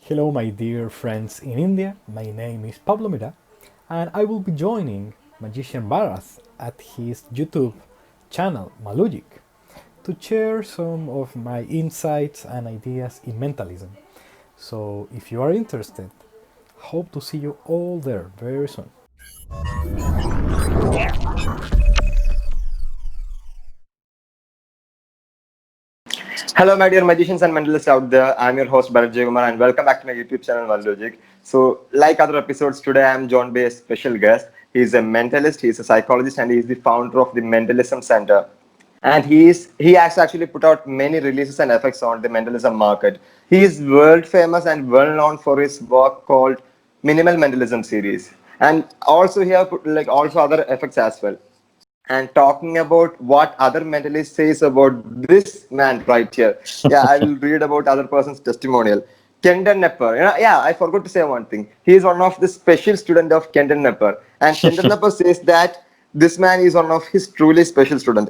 Hello, my dear friends in India. My name is Pablo Amira, and I will be joining magician Bharath at his YouTube channel Mallugic to share some of my insights and ideas in mentalism. So, if you are interested, hope to see you all there very soon. Hello, my dear magicians and mentalists out there. I'm your host Bharath, and welcome back to my YouTube channel Mallugic. So, like other episodes, today I'm joined by a special guest. He's a mentalist, he's a psychologist, and he's the founder of the Mentalism Center. And he has actually put out many releases and effects on the mentalism market. He is world famous and well known for his work called Minimal Mentalism series, and also he have put like also other effects as well, and talking about what other mentalists says about this man right here. Yeah, I will read about other person's testimonial. Kenton Knepper. Yeah, I forgot to say one thing. He is one of the special student of Kenton Knepper, and Kenton Knepper says that this man is one of his truly special student.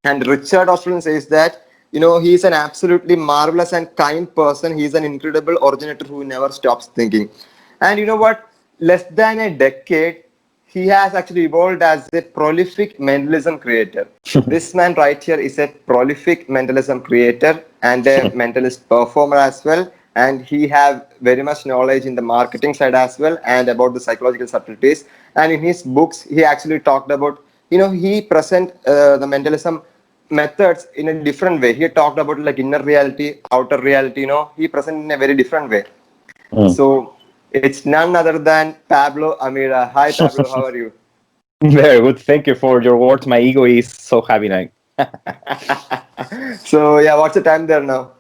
And Richard Osterlind says that he is an absolutely marvelous and kind person. He is an incredible originator who never stops thinking. And you know what? Less than a decade, he has actually evolved as a prolific mentalism creator. This man right here is a prolific mentalism creator and a mentalist performer as well. And he have very much knowledge in the marketing side as well and about the psychological subtleties. And in his books, he actually talked about, he present the mentalism methods in a different way. He talked about like inner reality, outer reality. He present in a very different way. Mm. So it's none other than Pablo Amira. Hi, Pablo. How are you? Very good. Thank you for your words. My ego is so happy now. So yeah, what's the time there now?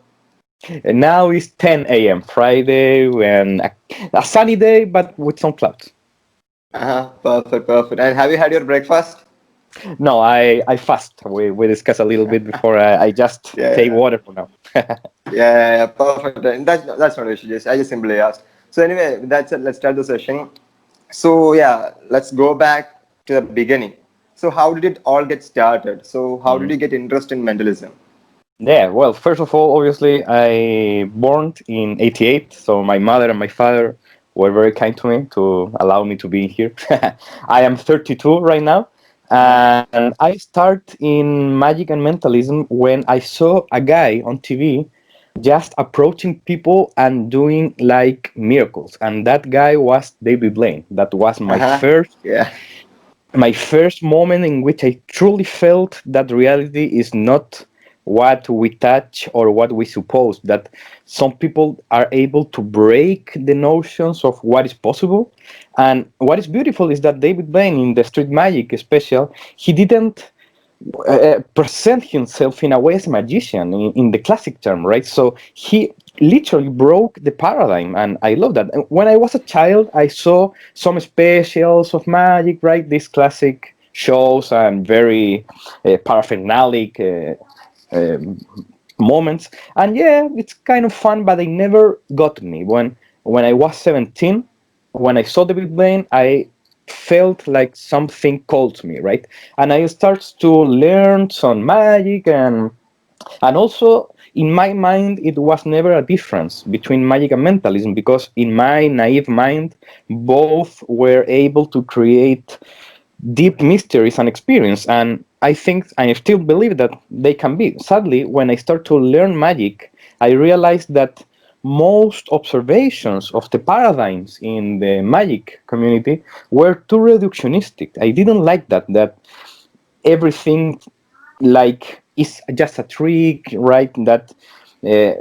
And now it's 10 a.m. Friday, when a sunny day, but with some clouds. Perfect, perfect. And have you had your breakfast? No, I fast. We discussed a little bit before. I just Yeah, take yeah, water for now. yeah, perfect. And that's not an issue. I just simply asked. So anyway, that's it. Let's start the session. So yeah, let's go back to the beginning. So how did it all get started? So how did Mhm. you get interest in mentalism? Yeah, well, first of all, obviously, I born in '88, so my mother and my father were very kind to me to allow me to be here. I am 32 right now, Uh-huh. and I start in magic and mentalism when I saw a guy on TV just approaching people and doing like miracles, and that guy was David Blaine. That was Uh-huh. Yeah. my first moment in which I truly felt that reality is not what we touch or what we suppose, that some people are able to break the notions of what is possible. And what is beautiful is that David Blaine in the Street Magic special, he didn't present himself in a way as a magician in the classic term, right? So he literally broke the paradigm, and I love that. And when I was a child, I saw some specials of magic, right? These classic shows and very paraphernalic moments, and yeah, it's kind of fun, but they never got me. When I was 17, when I saw the Big Bang, I felt like something called me, right? And I started to learn some magic, and also in my mind it was never a difference between magic and mentalism, because in my naive mind both were able to create deep mysteries and experience. And I think I still believe that they can be. Sadly, when I start to learn magic, I realized that most observations of the paradigms in the magic community were too reductionistic. I didn't like that everything like is just a trick, right? That uh,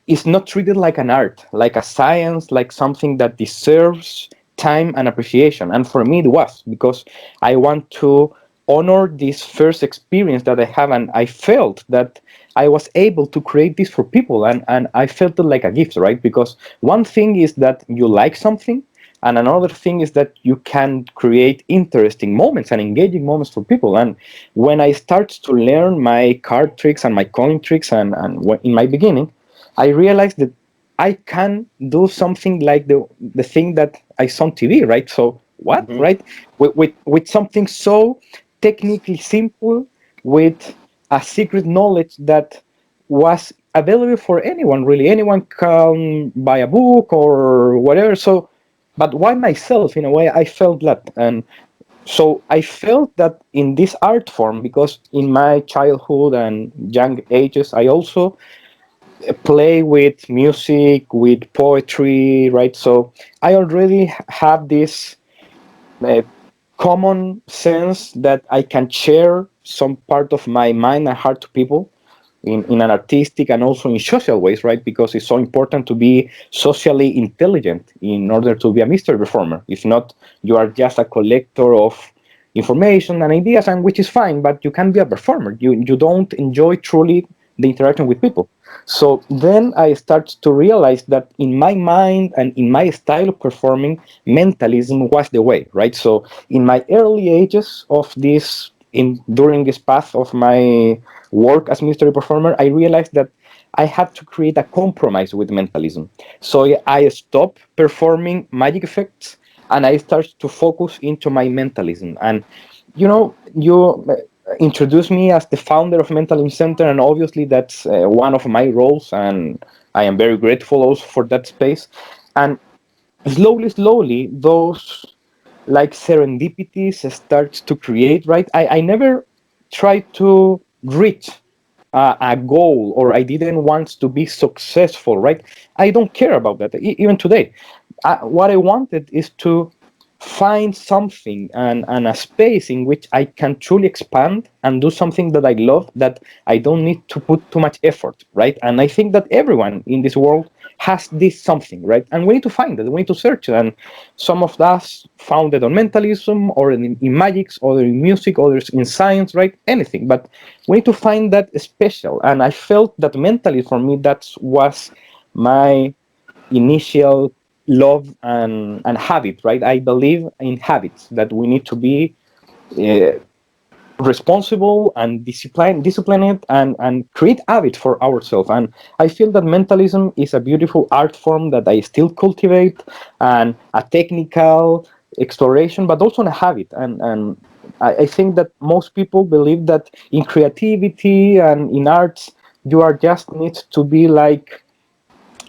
is not treated like an art, like a science, like something that deserves time and appreciation. And for me, it was, because I want to honor this first experience that I have, and I felt that I was able to create this for people, and I felt it like a gift, right? Because one thing is that you like something, and another thing is that you can create interesting moments and engaging moments for people. And when I start to learn my card tricks and my coin tricks, and in my beginning, I realized that I can do something like the thing that I saw on TV, right? So what, Mhm. right? With something so technically simple, with a secret knowledge that was available for anyone, really. Anyone can buy a book or whatever. So, but why myself? In a way, I felt that, and so I felt that in this art form, because in my childhood and young ages, I also play with music, with poetry, right? So I already have this uh, common sense that I can share some part of my mind and heart to people in an artistic and also in social ways, right? Because it's so important to be socially intelligent in order to be a mystery performer. If not, you are just a collector of information and ideas, and which is fine, but you can be a performer. You don't enjoy truly the interaction with people. So then I start to realize that in my mind and in my style of performing, mentalism was the way, right? So in my early ages of this, in during this path of my work as mystery performer, I realized that I had to create a compromise with mentalism. So I stopped performing magic effects and I started to focus into my mentalism. And you introduced me as the founder of Mentalism Center, and obviously that's one of my roles, and I am very grateful also for that space. And slowly, those like serendipities starts to create, right? I never tried to reach a goal, or I didn't want to be successful, right? I don't care about that, even today. What I wanted is to find something and a space in which I can truly expand and do something that I love, that I don't need to put too much effort, right? And I think that everyone in this world has this something, right? And we need to find it, we need to search it. And some of us found it on mentalism, or in magics, or in music, others in science, right? Anything. But we need to find that special. And I felt that mentally, for me, that was my initial love and habit, right? I believe in habits, that we need to be uh, responsible and disciplined, and create habits for ourselves. And I feel that mentalism is a beautiful art form that I still cultivate, and a technical exploration, but also a habit. And I think that most people believe that in creativity and in arts, you are just need to be like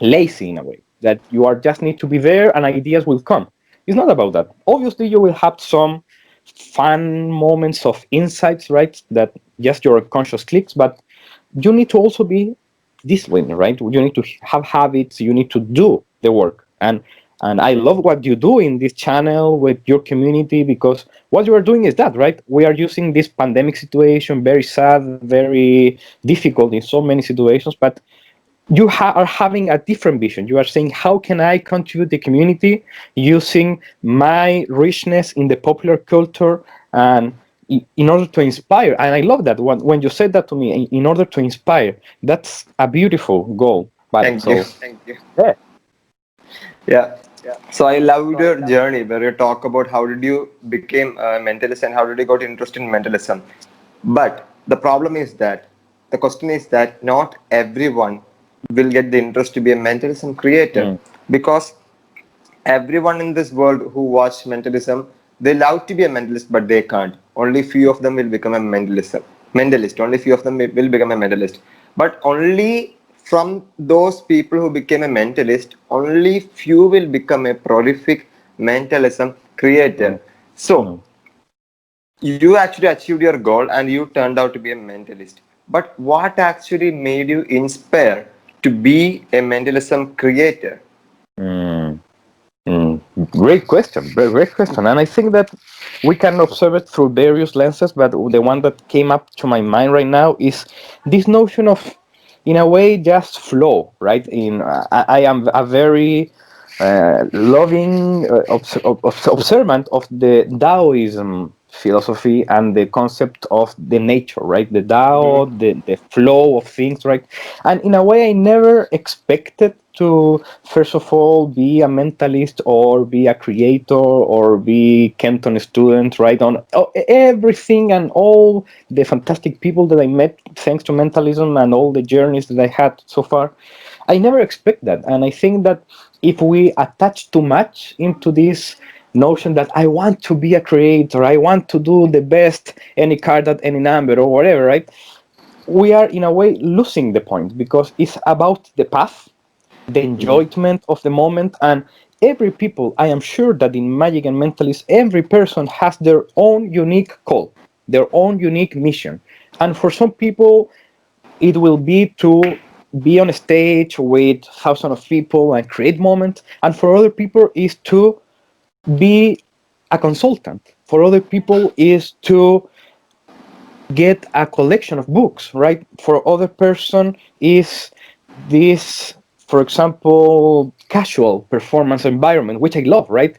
lazy in a way, that you are just need to be there and ideas will come. It's not about that. Obviously you will have some fun moments of insights, right, that just your conscious clicks, but you need to also be disciplined, right? You need to have habits, you need to do the work. And I love what you do in this channel with your community, because what you are doing is that, right? We are using this pandemic situation, very sad, very difficult in so many situations, but you are having a different vision. You are saying, how can I contribute the community using my richness in the popular culture, and in order to inspire? And I love that when you said that to me, in order to inspire, that's a beautiful goal. But Thank you. so Thank you. yeah. Yeah. So I loved your journey where you talk about how did you became a mentalist and how did you got interested in mentalism. But the problem is that the question is that not everyone will get the interest to be a mentalism creator, Mm, because everyone in this world who watch mentalism, they love to be a mentalist but they can't. Only few of them will become a mentalist. Only few of them will become a mentalist. But only from those people who became a mentalist, only few will become a prolific mentalism creator. mm, So mm. you actually achieved your goal and you turned out to be a mentalist. But what actually made you inspire to be a mentalism creator? Mm. Mm, great question, very great question. And I think that we can observe it through various lenses, but the one that came up to my mind right now is this notion of, in a way, just flow, right? I am a very loving observant of the Taoism philosophy and the concept of the nature, right? The Tao, Mhm. the flow of things, right? And in a way, I never expected to, first of all, be a mentalist or be a creator or be Kenton student, right? On everything and all the fantastic people that I met thanks to mentalism and all the journeys that I had so far, I never expect that. And I think that if we attach too much into this notion that I want to be a creator, I want to do the best, any card at any number or whatever, right? we are in a way losing the point, because it's about the path, the enjoyment of the moment. And every people, I am sure that in Magic and Mentalist, every person has their own unique call, their own unique mission. And for some people, it will be to be on a stage with thousands of people and create moments. And for other people, is to be a consultant. For other people, is to get a collection of books, right? For other person is this, for example, casual performance environment, which I love, right?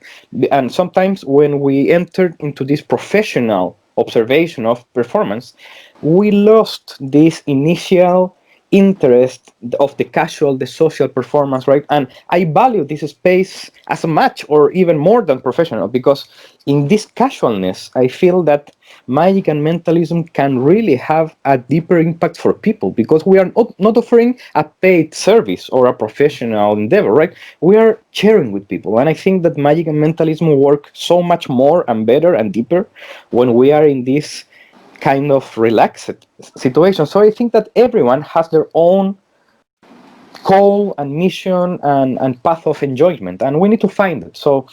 And sometimes when we enter into this professional observation of performance, we lost this initial interest of the casual, the social performance, right? And I value this space as much or even more than professional, because in this casualness, I feel that magic and mentalism can really have a deeper impact for people, because we are not offering a paid service or a professional endeavor, right? We are sharing with people. And I think that magic and mentalism work so much more and better and deeper when we are in this kind of relaxed situation. So I think that everyone has their own goal and mission and path of enjoyment, and we need to find it. So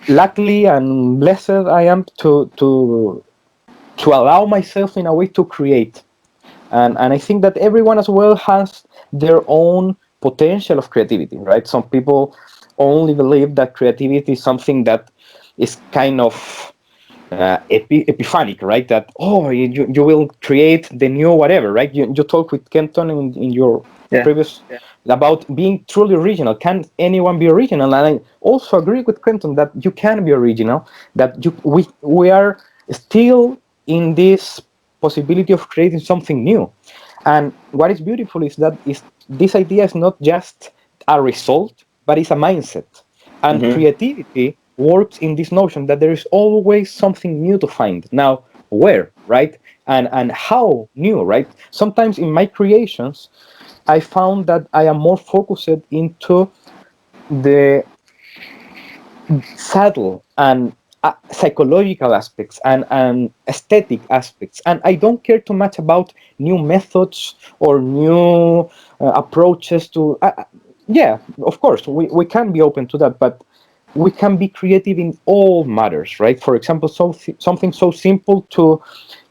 luckily and blessed I am to allow myself in a way to create. And I think that everyone as well has their own potential of creativity, right? Some people only believe that creativity is something that is kind of epiphanic, right? That, oh, you will create the new whatever, right? You talked with Kenton in your Yeah. previous about being truly original. Can anyone be original? And I also agree with Kenton that you can be original, that we are still in this possibility of creating something new. And what is beautiful is that this idea is not just a result, but it's a mindset. And creativity works in this notion that there is always something new to find. Now, where, right? And how new, right? Sometimes in my creations, I found that I am more focused into the subtle and psychological aspects and aesthetic aspects, and I don't care too much about new methods or new approaches to yeah, of course we can be open to that, but we can be creative in all matters, right? For example, something so simple to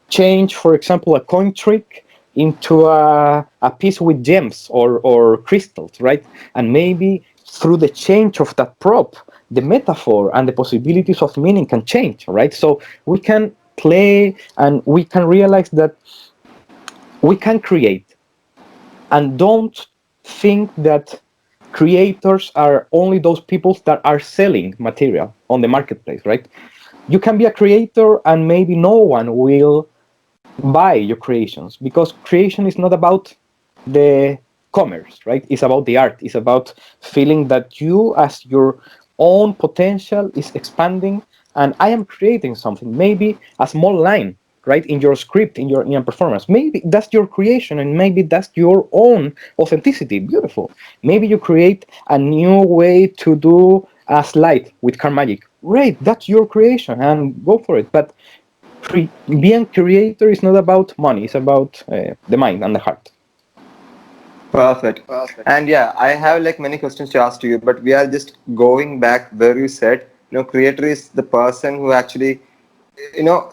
change, for example, a coin trick into a piece with gems or crystals, right? And maybe through the change of that prop, the metaphor and the possibilities of meaning can change, right? So we can play and we can realize that we can create, and don't think that creators are only those people that are selling material on the marketplace, right? You can be a creator and maybe no one will buy your creations, because creation is not about the commerce, right? It's about the art. It's about feeling that you as your own potential is expanding, and I am creating something, maybe a small line, right, in your script, in your performance. Maybe that's your creation, and maybe that's your own authenticity. Beautiful. Maybe you create a new way to do a slide with car magic. Great, that's your creation, and go for it. But being creator is not about money, it's about the mind and the heart. Perfect. And yeah, I have like many questions to ask to you, but we are just going back where you said, creator is the person who actually,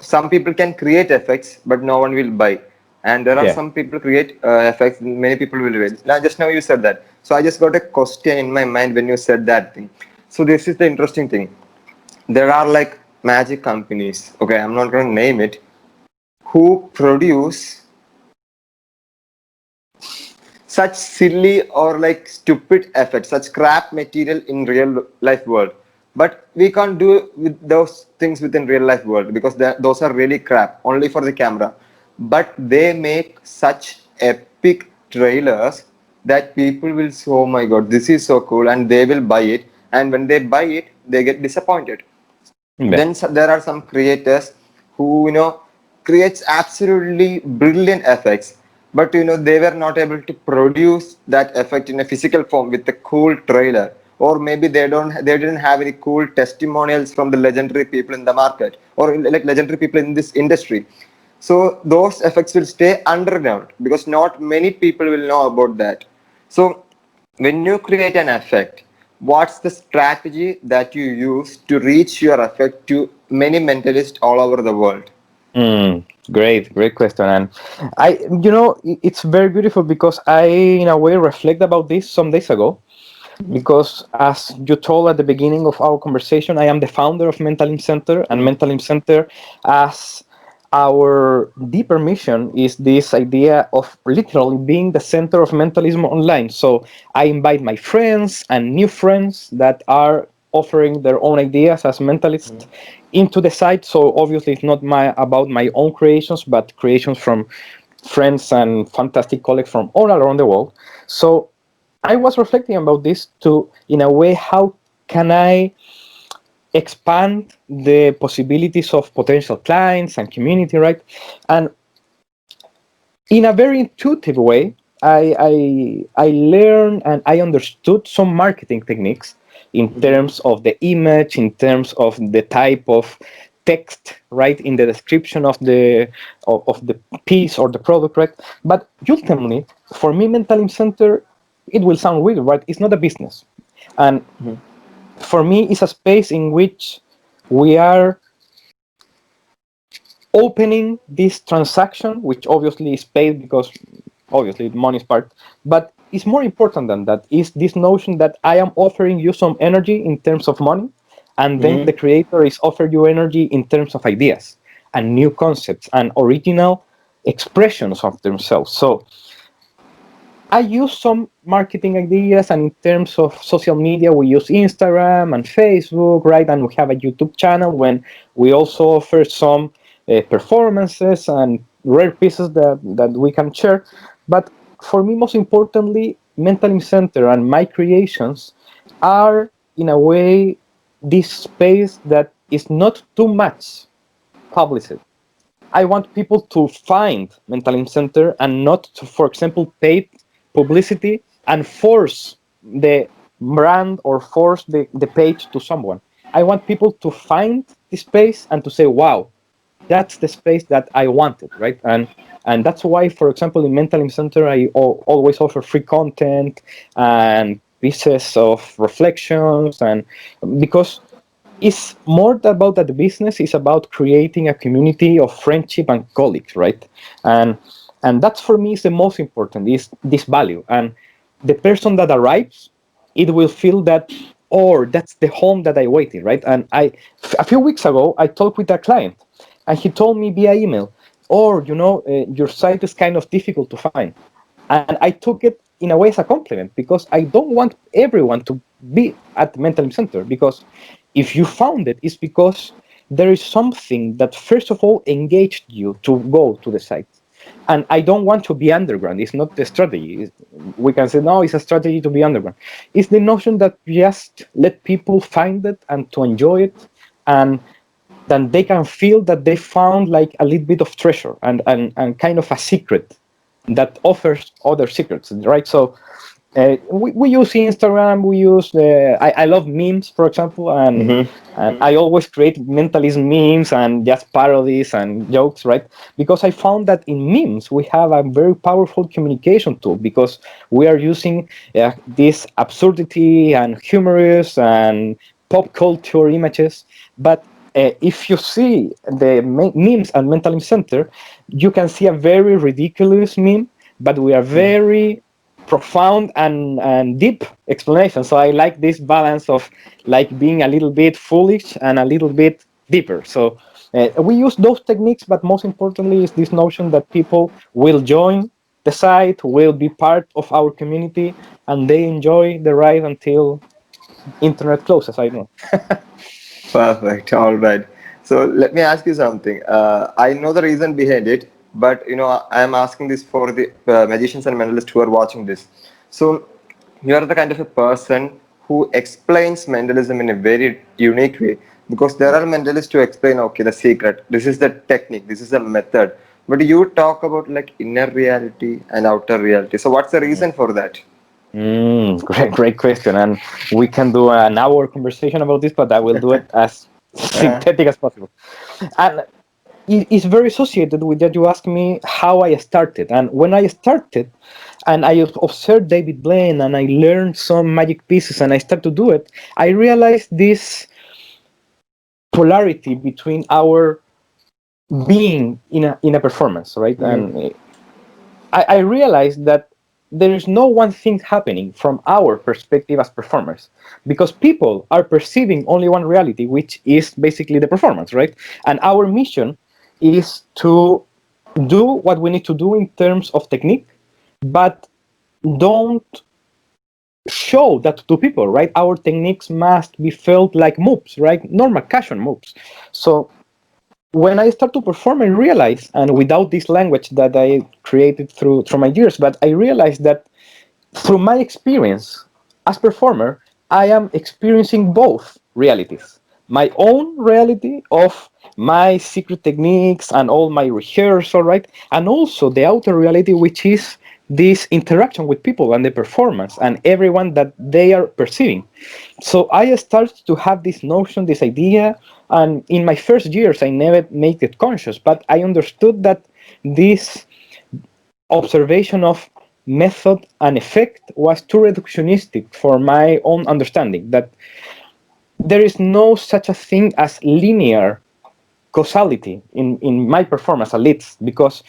some people can create effects, but no one will buy. And there are Yeah. some people create effects, many people will buy. Now you said that. So I just got a question in my mind when you said that thing. So this is the interesting thing. There are like magic companies, okay, I'm not going to name it, who produce such silly or like stupid effects, such crap material in real life world. But we can't do with those things within real life world because those are really crap, only for the camera. But they make such epic trailers that people will say, oh my god, this is so cool, and they will buy it. And when they buy it, they get disappointed. Yeah. Then there are some creators who creates absolutely brilliant effects, but they were not able to produce that effect in a physical form with a cool trailer, or maybe they didn't have any cool testimonials from the legendary people in the market or like legendary people in this industry. So those effects will stay underground because not many people will know about that. So when you create an effect, what's the strategy that you use to reach your effect to many mentalists all over the world? Great question. And it's very beautiful because I, in a way, reflect about this some days ago. Because, as you told at the beginning of our conversation, I am the founder of Mentalism Center, and Mentalism Center, as our deeper mission, is this idea of literally being the center of mentalism online. So I invite my friends and new friends that are offering their own ideas as mentalists into the site. So obviously, it's not about my own creations, but creations from friends and fantastic colleagues from all around the world. So I was reflecting about this to, in a way, how can I expand the possibilities of potential clients and community, right? And in a very intuitive way, I learned and I understood some marketing techniques in terms of the image, in terms of the type of text, right, in the description of the piece or the product, right? But ultimately, for me, Mentalism Center, it will sound weird, right? It's not a business, and for me, it's a space in which we are opening this transaction, which obviously is paid because obviously the money is part, but it's more important than that. Is this notion that I am offering you some energy in terms of money, and then the creator is offering you energy in terms of ideas and new concepts and original expressions of themselves. So I use some marketing ideas, and in terms of social media, we use Instagram and Facebook, right? And we have a YouTube channel when we also offer some performances and rare pieces that we can share. But for me, most importantly, Mentalism Center and my creations are, in a way, this space that is not too much published. I want people to find Mentalism Center and not to, for example, pay publicity and force the brand or force the page to someone. I want people to find the space and to say, wow, that's the space that I wanted, right? And that's why, for example, in Mentalism Center, I always offer free content and pieces of reflections, and because it's more about that the business is about creating a community of friendship and colleagues, right? And that's for me is the most important, is this value. And the person that arrives, it will feel that, or that's the home that I waited, right? And a few weeks ago, I talked with a client, and he told me via email, or your site is kind of difficult to find. And I took it in a way as a compliment, because I don't want everyone to be at the Mentalism Center, because if you found it, it's because there is something that first of all engaged you to go to the site. And I don't want to be underground. It's not the strategy. We can say, no, it's a strategy to be underground. It's the notion that just let people find it and to enjoy it, and then they can feel that they found like a little bit of treasure and kind of a secret that offers other secrets, right? So we use Instagram, we use I love memes, for example, and I always create mentalism memes and just parodies and jokes, right? Because I found that in memes we have a very powerful communication tool, because we are using this absurdity and humorous and pop culture images. But if you see the memes at Mentalism Center, you can see a very ridiculous meme, but we are very profound and deep explanation. So I like this balance of like being a little bit foolish and a little bit deeper. So we use those techniques, but most importantly is this notion that people will join the site, will be part of our community, and they enjoy the ride until internet closes. I know. Perfect. All right. So let me ask you something. I know the reason behind it, but I am asking this for the magicians and mentalists who are watching this. So you are the kind of a person who explains mentalism in a very unique way, because there are mentalists who explain, okay, the secret, this is the technique, this is the method, but you talk about like inner reality and outer reality. So what's the reason for that? Great question, and we can do an hour conversation about this, but I will do it as synthetic as possible. And is very associated with that. You ask me how I started, and when I started, and I observed David Blaine, and I learned some magic pieces, and I started to do it, I realized this polarity between our being in a performance, right? And I realized that there is no one thing happening from our perspective as performers, because people are perceiving only one reality, which is basically the performance, right? And our mission is to do what we need to do in terms of technique, but don't show that to people, right? Our techniques must be felt like moves, right? Normal casual moves. So when I start to perform, I realize, and without this language that I created through my years, but I realized that through my experience as performer, I am experiencing both realities. My own reality of my secret techniques and all my rehearsal, right? And also the outer reality, which is this interaction with people and the performance and everyone that they are perceiving. So I started to have this notion, this idea, and in my first years, I never made it conscious, but I understood that this observation of method and effect was too reductionistic for my own understanding, that there is no such a thing as linear causality in my performance at least, because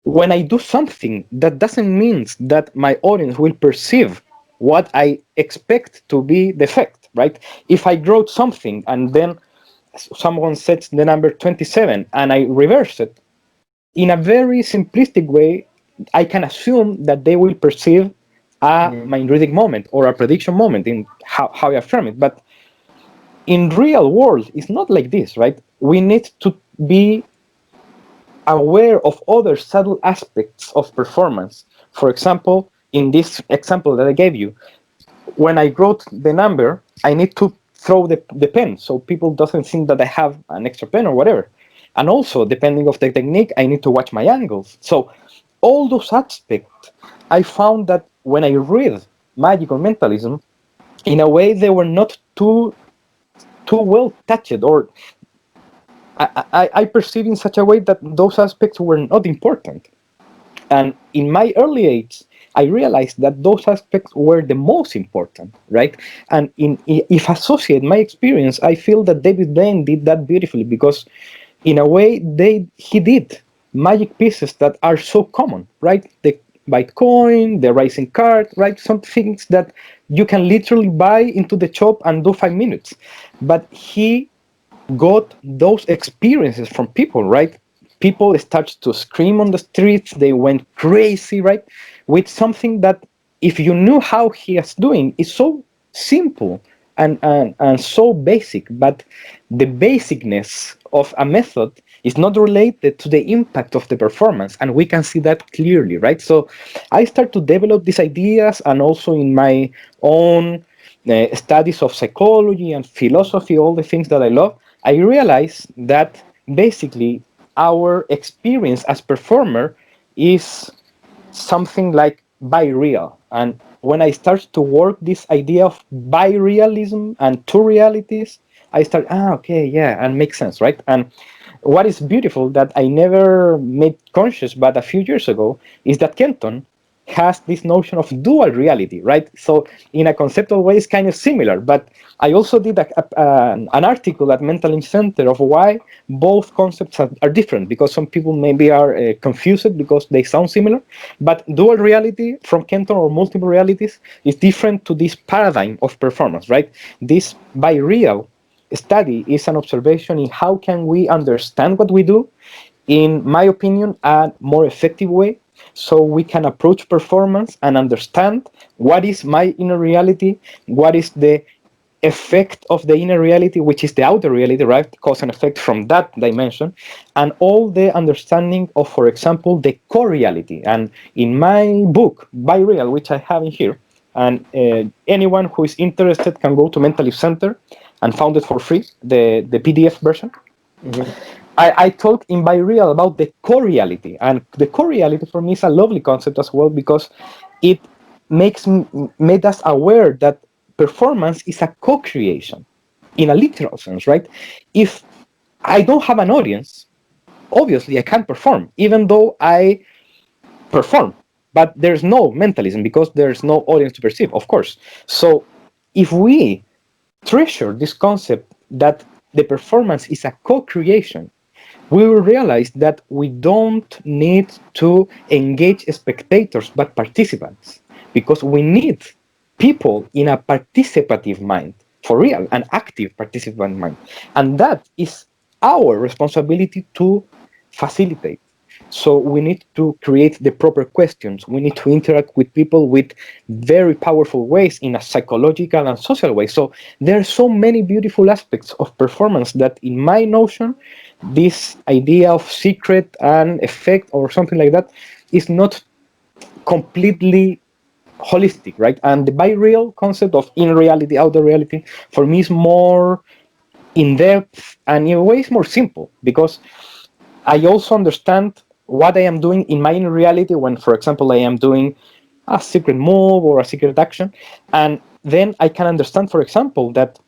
when I do something, that doesn't mean that my audience will perceive what I expect to be the effect, right? If I wrote something and then someone sets the number 27 and I reverse it, in a very simplistic way, I can assume that they will perceive a mind reading moment or a prediction moment in how I affirm it. But in real world, it's not like this, right? We need to be aware of other subtle aspects of performance. For example, in this example that I gave you, when I wrote the number, I need to throw the pen so people doesn't think that I have an extra pen or whatever. And also, depending of the technique, I need to watch my angles. So all those aspects, I found that when I read magic or mentalism, in a way they were not too well touched, or I perceive in such a way that those aspects were not important. And in my early age, I realized that those aspects were the most important, right? And if I associate my experience, I feel that David Blaine did that beautifully, because in a way he did magic pieces that are so common, right? The Bitcoin, the rising card, right? Some things that you can literally buy into the shop and do 5 minutes. But he got those experiences from people, right? People started to scream on the streets, they went crazy, right? With something that, if you knew how he is doing, is so simple and so basic, but the basicness of a method is not related to the impact of the performance, and we can see that clearly, right? So I start to develop these ideas, and also in my own studies of psychology and philosophy, all the things that I love, I realized that basically our experience as performer is something like bi-real. And when I start to work this idea of bi-realism and two realities, I start, okay, yeah, and makes sense, right? And what is beautiful that I never made conscious, but a few years ago, is that Kenton has this notion of dual reality, right? So in a conceptual way, it's kind of similar, but I also did an article at Mentalism Center of why both concepts are different, because some people maybe are confused because they sound similar, but dual reality from Kenton, or multiple realities, is different to this paradigm of performance, right? This bi-real study is an observation in how can we understand what we do, in my opinion, a more effective way, so we can approach performance and understand what is my inner reality, what is the effect of the inner reality, which is the outer reality, right? Cause and effect from that dimension, and all the understanding of, for example, the core reality. And in my book, By Real, which I have in here, and anyone who is interested can go to Mentalism Center and found it for free, the PDF version. I talk in By Real about the core reality, and the core reality for me is a lovely concept as well, because it made us aware that performance is a co-creation in a literal sense, right? If I don't have an audience, obviously I can't perform, even though I perform. But there's no mentalism because there's no audience to perceive, of course. So if we treasure this concept that the performance is a co-creation, we will realize that we don't need to engage spectators but participants, because we need people in a participative mind, for real, an active participant mind. And that is our responsibility to facilitate. So we need to create the proper questions. We need to interact with people with very powerful ways in a psychological and social way. So there are so many beautiful aspects of performance that, in my notion, this idea of secret and effect or something like that is not completely holistic, right? And the bi-real concept of in reality, outer reality, for me is more in depth and in a way it's more simple, because I also understand what I am doing in my inner reality when, for example, I am doing a secret move or a secret action. And then I can understand, for example, that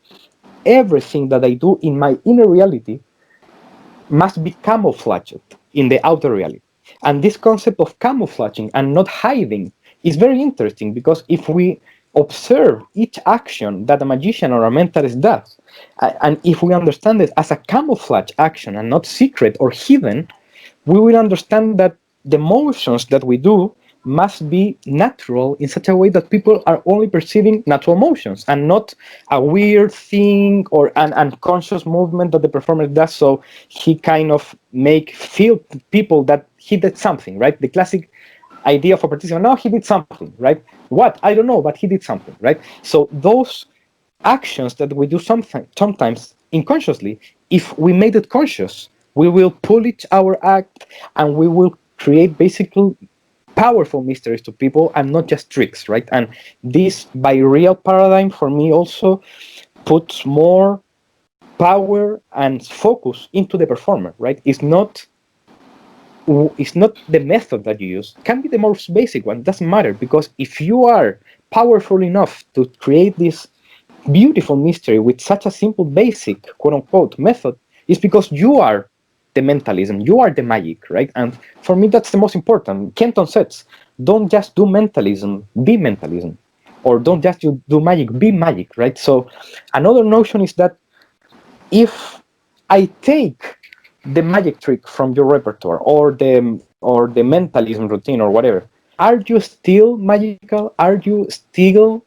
everything that I do in my inner reality must be camouflaged in the outer reality. And this concept of camouflaging and not hiding is very interesting, because if we observe each action that a magician or a mentalist does, and if we understand it as a camouflage action and not secret or hidden, we will understand that the motions that we do must be natural in such a way that people are only perceiving natural motions and not a weird thing or an unconscious movement that the performer does, so he kind of make feel people that he did something, right? The classic idea for participant, no, he did something, right? What? I don't know, but he did something, right? So those actions that we do sometimes unconsciously, if we made it conscious, we will polish our act and we will create basically powerful mysteries to people and not just tricks, right? And this by real paradigm for me also puts more power and focus into the performer, right? It's not the method that you use. It can be the most basic one, it doesn't matter, because if you are powerful enough to create this beautiful mystery with such a simple, basic, quote unquote, method, is because you are the mentalism, you are the magic, right? And for me, that's the most important. Kenton says, don't just do mentalism, be mentalism. Or don't just do magic, be magic, right? So another notion is that if I take the magic trick from your repertoire or the mentalism routine or whatever, are you still magical? Are you still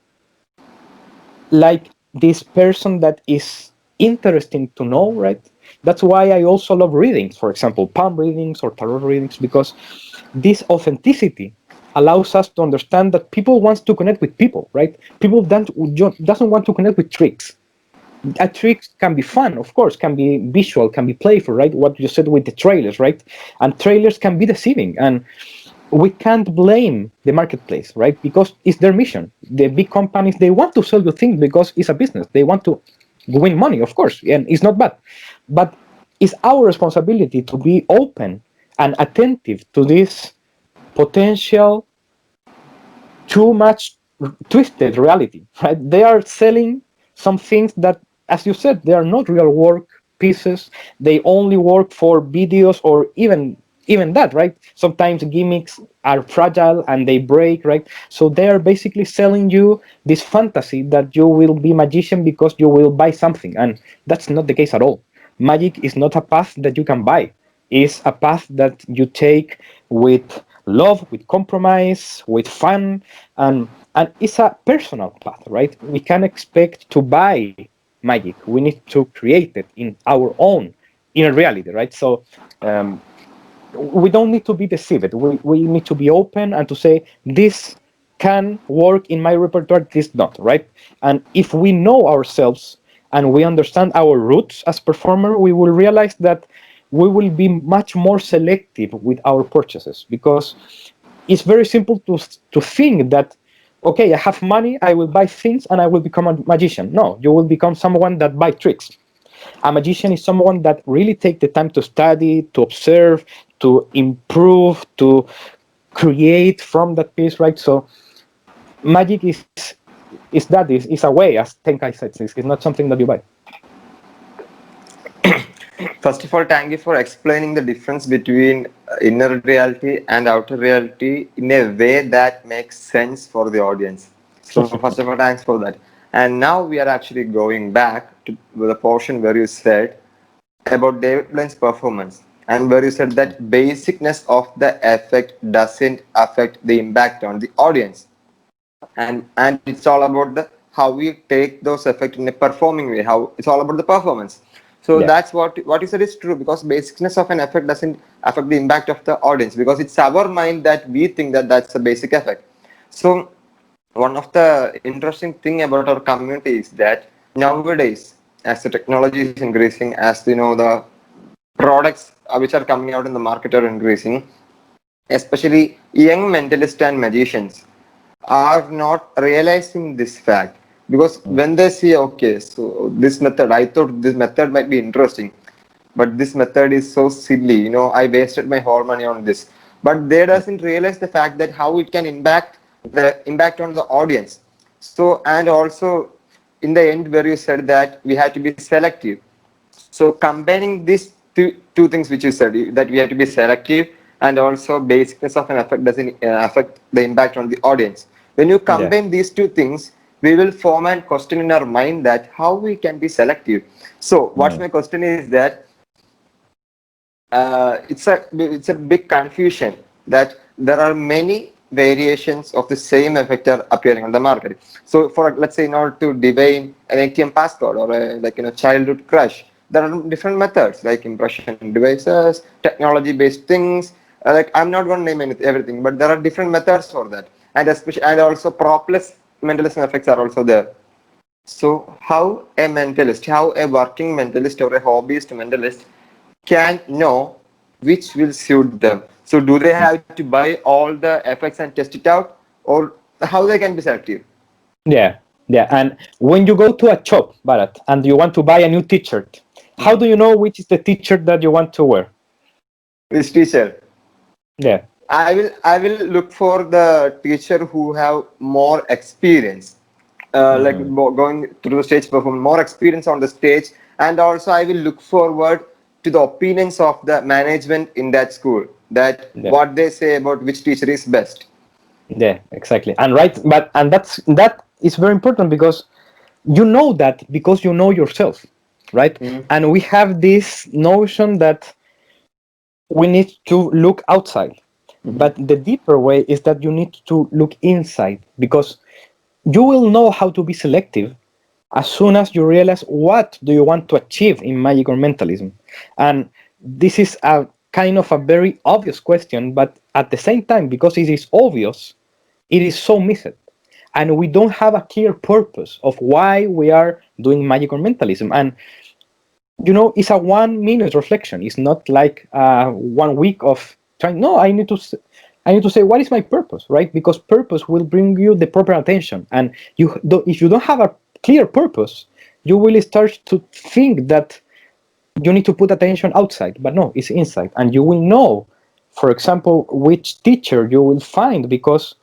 like this person that is interesting to know, right? That's why I also love readings, for example, palm readings or tarot readings, because this authenticity allows us to understand that people want to connect with people, right? People doesn't want to connect with tricks. A trick can be fun, of course, can be visual, can be playful, right? What you said with the trailers, right? And trailers can be deceiving, and we can't blame the marketplace, right? Because it's their mission. The big companies, they want to sell you things because it's a business. They want to win money, of course, and it's not bad. But it's our responsibility to be open and attentive to this potential too much twisted reality, right? They are selling some things that, as you said, they are not real work pieces. They only work for videos or even that, right? Sometimes gimmicks are fragile and they break, right? So they are basically selling you this fantasy that you will be magician because you will buy something, and that's not the case at all. Magic is not a path that you can buy. It's a path that you take with love, with compromise, with fun, and it's a personal path, right? We can't expect to buy magic. We need to create it in our own inner reality, right? So we don't need to be deceived. We need to be open and to say, this can work in my repertoire, this not, right? And if we know ourselves and we understand our roots as performer, we will realize that we will be much more selective with our purchases, because it's very simple to think that, okay, I have money, I will buy things and I will become a magician. No, you will become someone that buy tricks. A magician is someone that really take the time to study, to observe, to improve, to create from that piece, right? So magic is a way, as Tenkai says, it's not something that you buy. First of all, thank you for explaining the difference between inner reality and outer reality in a way that makes sense for the audience. So, first of all, thanks for that. And now we are actually going back to the portion where you said about David Blaine's performance, and where you said that basicness of the effect doesn't affect the impact on the audience, and it's all about the how we take those effects in a performing way, how it's all about the performance. So Yeah. that's what you said is true, because basicness of an effect doesn't affect the impact of the audience, because it's our mind that we think that that's a basic effect. So one of the interesting thing about our community is that nowadays, as the technology is increasing, as you know, the products which are coming out in the market are increasing, especially young mentalists and magicians are not realizing this fact, because when they see, okay, so this method, I thought this method might be interesting, but this method is so silly, I wasted my whole money on this, but they doesn't realize the fact that how it can impact on the audience. So, and also in the end where you said that we have to be selective, so combining these two things which you said, that we have to be selective and also basicness of an effect doesn't affect the impact on the audience. When you Yeah. combine these two things, we will form a question in our mind that how we can be selective. So what's my question is that it's a big confusion that there are many variations of the same effect are appearing on the market. So for, let's say, in order to divine an ATM passcode or childhood crush, there are different methods like impression devices, technology based things. Like, I'm not going to name everything, but there are different methods for that, and especially, and also propless mentalism effects are also there. So how a mentalist, how a working mentalist or a hobbyist mentalist can know which will suit them? So do they have to buy all the effects and test it out, or how they can be selective? Yeah, yeah. And when you go to a shop, Bharath, and you want to buy a new t-shirt, how do you know which is the t-shirt that you want to wear? Which teacher? Yeah, I will look for the teacher who have more experience, like going through the stage performance, more experience on the stage, and also I will look forward to the opinions of the management in that school, that yeah, what they say about which teacher is best. yeah, exactly. And right, but and that is very important because you know that because you know yourself, right? Mm. And we have this notion that we need to look outside, but the deeper way is that you need to look inside because you will know how to be selective as soon as you realize what do you want to achieve in magic or mentalism. And this is a kind of a very obvious question, but at the same time, because it is obvious, it is so missed, and we don't have a clear purpose of why we are doing magic or mentalism. And it's a 1 minute reflection. It's not like 1 week of trying. No, I need to say what is my purpose, right? Because purpose will bring you the proper attention, and if you don't have a clear purpose, you will start to think that you need to put attention outside, but no, it's inside, and you will know, for example, which teacher you will find because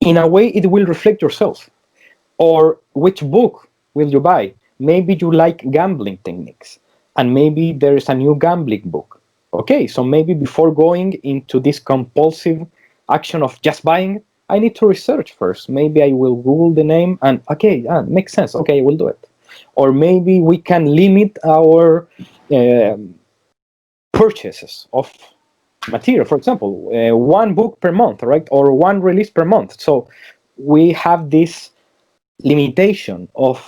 in a way it will reflect yourself, or which book will you buy? Maybe you like gambling techniques, and maybe there is a new gambling book. Okay, so maybe before going into this compulsive action of just buying, I need to research first. Maybe I will Google the name and okay, makes sense. Okay, I will do it. Or maybe we can limit our purchases of material. For example, one book per month, right? Or one release per month. So we have this limitation of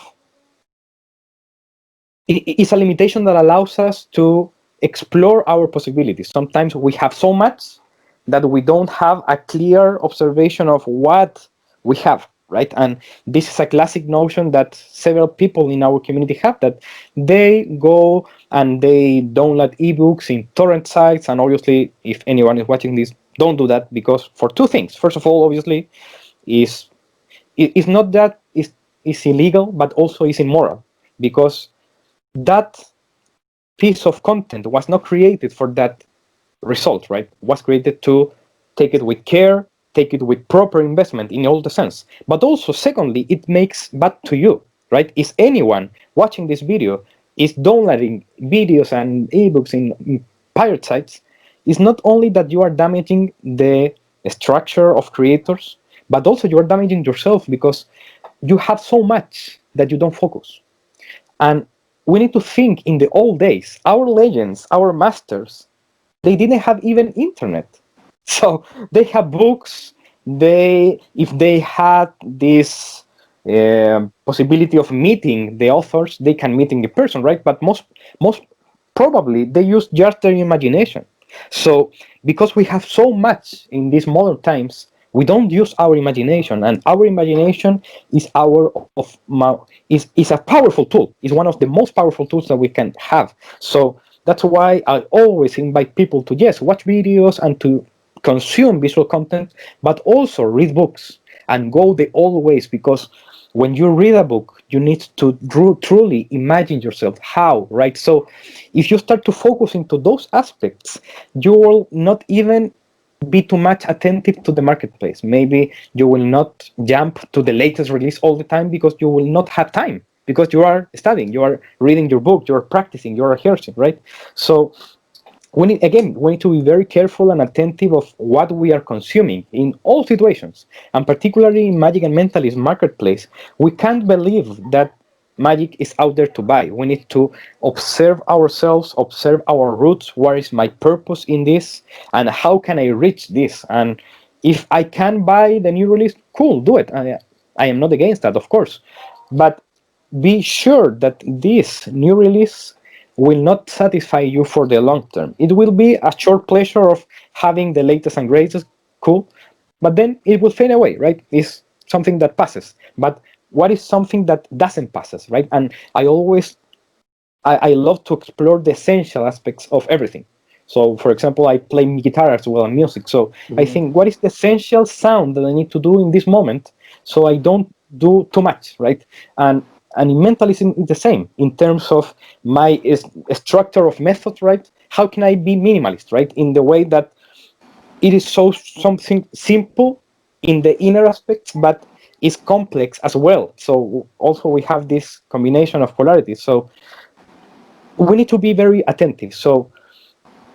it's a limitation that allows us to explore our possibilities. Sometimes we have so much that we don't have a clear observation of what we have, right? And this is a classic notion that several people in our community have, that they go and they download ebooks in torrent sites. And obviously, if anyone is watching this, don't do that, because for two things. First of all, obviously, is it's not that it's illegal, but also it's immoral, because that piece of content was not created for that result, right? It was created to take it with care, take it with proper investment in all the sense. But also, secondly, it makes bad to you, right? Is anyone watching this video is downloading videos and ebooks in pirate sites, is not only that you are damaging the structure of creators, but also you are damaging yourself because you have so much that you don't focus. And we need to think in the old days, our legends, our masters, they didn't have even internet. So they have books. If they had this possibility of meeting the authors, they can meet in person, right? But most probably they use just their imagination. So because we have so much in these modern times, we don't use our imagination, and our imagination is is a powerful tool. It's one of the most powerful tools that we can have. So that's why I always invite people to, yes, watch videos and to consume visual content, but also read books and go the old ways, because when you read a book, you need to truly imagine yourself how, right? So if you start to focus into those aspects, you will not even be too much attentive to the marketplace. Maybe you will not jump to the latest release all the time because you will not have time, because you are studying, you are reading your book, you are practicing, you are rehearsing, right? So we need to be very careful and attentive of what we are consuming in all situations, and particularly in Magic and Mentalist marketplace. We can't believe that magic is out there to buy. We need to observe ourselves, observe our roots. What is my purpose in this, and how can I reach this? And if I can buy the new release, cool, do it. I am not against that, of course, but be sure that this new release will not satisfy you for the long term. It will be a short pleasure of having the latest and greatest, cool, but then it will fade away, right? It's something that passes. But what is something that doesn't pass, right? And I love to explore the essential aspects of everything. So, for example, I play guitar as well and music. So I think, what is the essential sound that I need to do in this moment so I don't do too much, right? And in mentalism, it's the same in terms of my structure of methods, right? How can I be minimalist, right? In the way that it is so something simple in the inner aspects, but is complex as well. So also we have this combination of polarities. So we need to be very attentive. So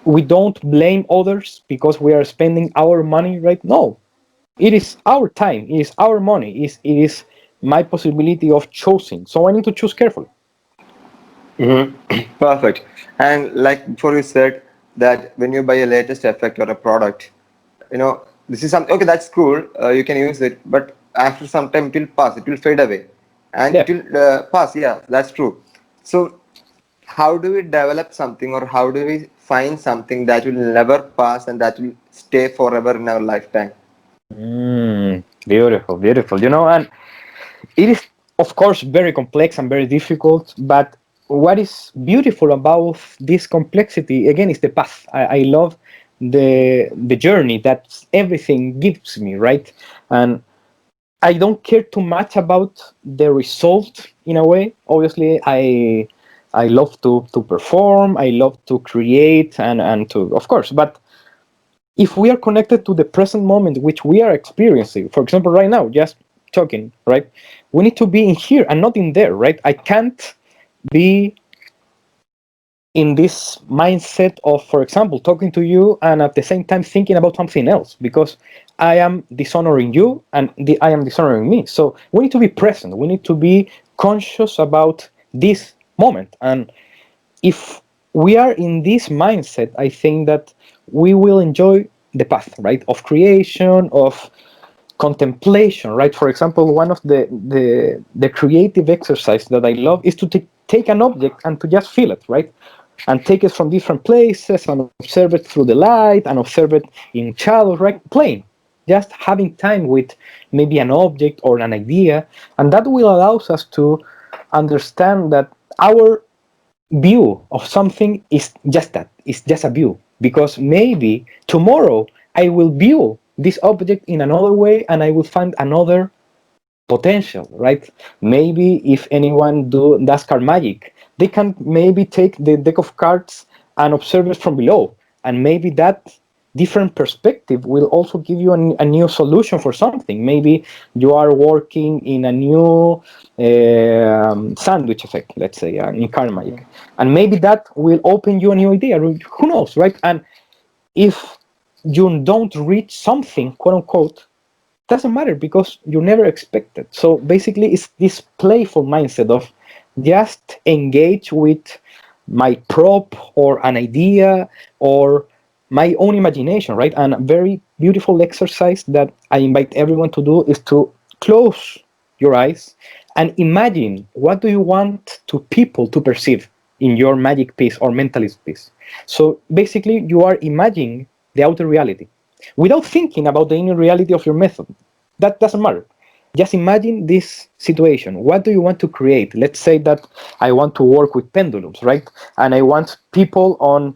we don't blame others because we are spending our money, right? No, it is our time, it is our money, it is my possibility of choosing. So I need to choose carefully. Perfect. And like before you said that when you buy a latest effect or a product, this is something, okay, that's cool, you can use it, but after some time it will pass, it will fade away, and Yeah. it will pass. Yeah, that's true. So how do we develop something, or how do we find something that will never pass and that will stay forever in our lifetime? Beautiful, beautiful. And it is, of course, very complex and very difficult, but what is beautiful about this complexity, again, is the path. I love the journey that everything gives me, right? And I don't care too much about the result in a way. Obviously, I love to perform, I love to create, and to, of course, but if we are connected to the present moment which we are experiencing, for example, right now, just talking, right? We need to be in here and not in there, right? I can't be in this mindset of, for example, talking to you and at the same time thinking about something else, because I am dishonoring you and I am dishonoring me. So we need to be present. We need to be conscious about this moment. And if we are in this mindset, I think that we will enjoy the path, right, of creation, of contemplation, right? For example, one of the creative exercise that I love is to take an object and to just feel it, right? And take it from different places and observe it through the light and observe it in shadows, right? Playing, just having time with maybe an object or an idea, and that will allow us to understand that our view of something is just that, it's just a view, because maybe tomorrow I will view this object in another way and I will find another potential, right? Maybe if anyone does card magic, they can maybe take the deck of cards and observe it from below, and maybe that different perspective will also give you a new solution for something. Maybe you are working in a new sandwich effect, let's say, in card magic, and maybe that will open you a new idea. Who knows, right? And if you don't reach something, quote unquote, doesn't matter because you never expected. So basically, it's this playful mindset of just engage with my prop or an idea or my own imagination, right? And a very beautiful exercise that I invite everyone to do is to close your eyes and imagine what do you want to people to perceive in your magic piece or mentalist piece. So basically, you are imagining the outer reality without thinking about the inner reality of your method. That doesn't matter. Just imagine this situation. What do you want to create? Let's say that I want to work with pendulums, right? And I want people on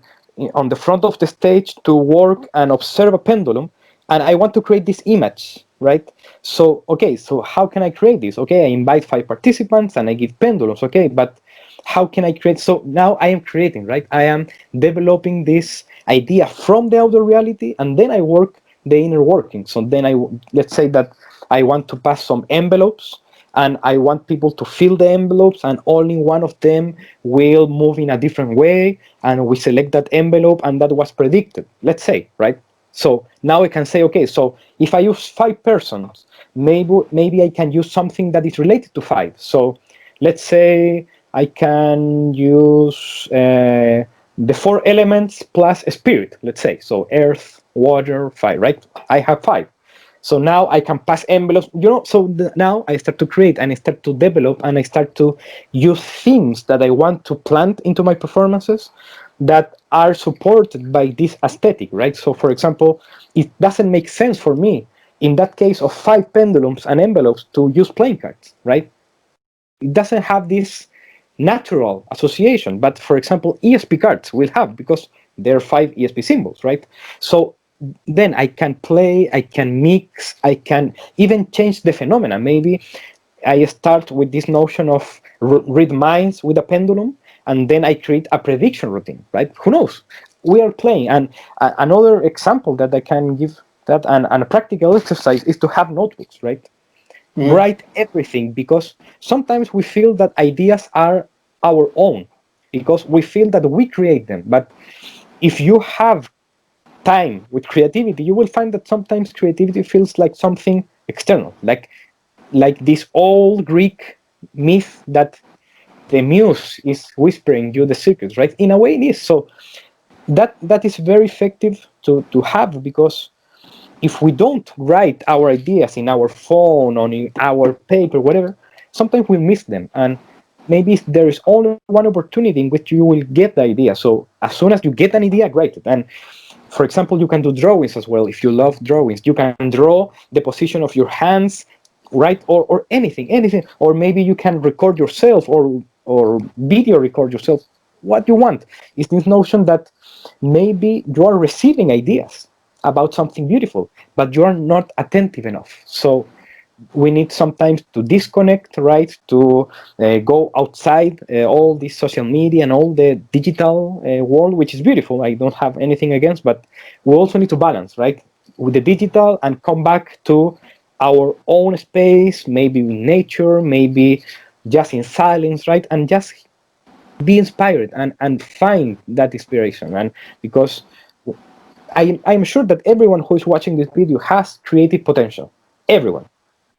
the front of the stage to work and observe a pendulum, and I want to create this image, right? So, okay, so how can I create this? Okay, I invite 5 participants and I give pendulums, okay, but how can I create? So now I am creating, right? I am developing this idea from the outer reality, and then I work the inner working. So then let's say that I want to pass some envelopes, and I want people to fill the envelopes, and only one of them will move in a different way, and we select that envelope, and that was predicted, let's say, right? So now I can say, okay, so if I use 5 persons, maybe I can use something that is related to 5. So let's say I can use the 4 elements plus a spirit, let's say. So earth, water, fire, right? I have 5. So now I can pass envelopes, so now I start to create and I start to develop and I start to use themes that I want to plant into my performances that are supported by this aesthetic, right? So for example, it doesn't make sense for me in that case of 5 pendulums and envelopes to use playing cards, right? It doesn't have this natural association, but for example, ESP cards will have because there are 5 ESP symbols, right? So then I can play, I can mix, I can even change the phenomena. Maybe I start with this notion of read minds with a pendulum, and then I create a prediction routine, right? Who knows? We are playing. And another example that I can give that, and a practical exercise is to have notebooks, right? Write everything, because sometimes we feel that ideas are our own, because we feel that we create them. But if you have time with creativity, you will find that sometimes creativity feels like something external, like this old Greek myth that the muse is whispering you the secrets, right? In a way, it is. So that is very effective to have, because if we don't write our ideas in our phone, on in our paper, whatever, sometimes we miss them. And maybe there is only one opportunity in which you will get the idea. So as soon as you get an idea, write it. And for example, you can do drawings as well. If you love drawings, you can draw the position of your hands, right? Or anything. Or maybe you can record yourself or video record yourself. What you want is this notion that maybe you are receiving ideas about something beautiful, but you are not attentive enough. So we need sometimes to disconnect, right? To go outside all this social media and all the digital world, which is beautiful. I don't have anything against, but we also need to balance, right? With the digital and come back to our own space, maybe in nature, maybe just in silence, right? And just be inspired and find that inspiration. And because I'm sure that everyone who is watching this video has creative potential. Everyone.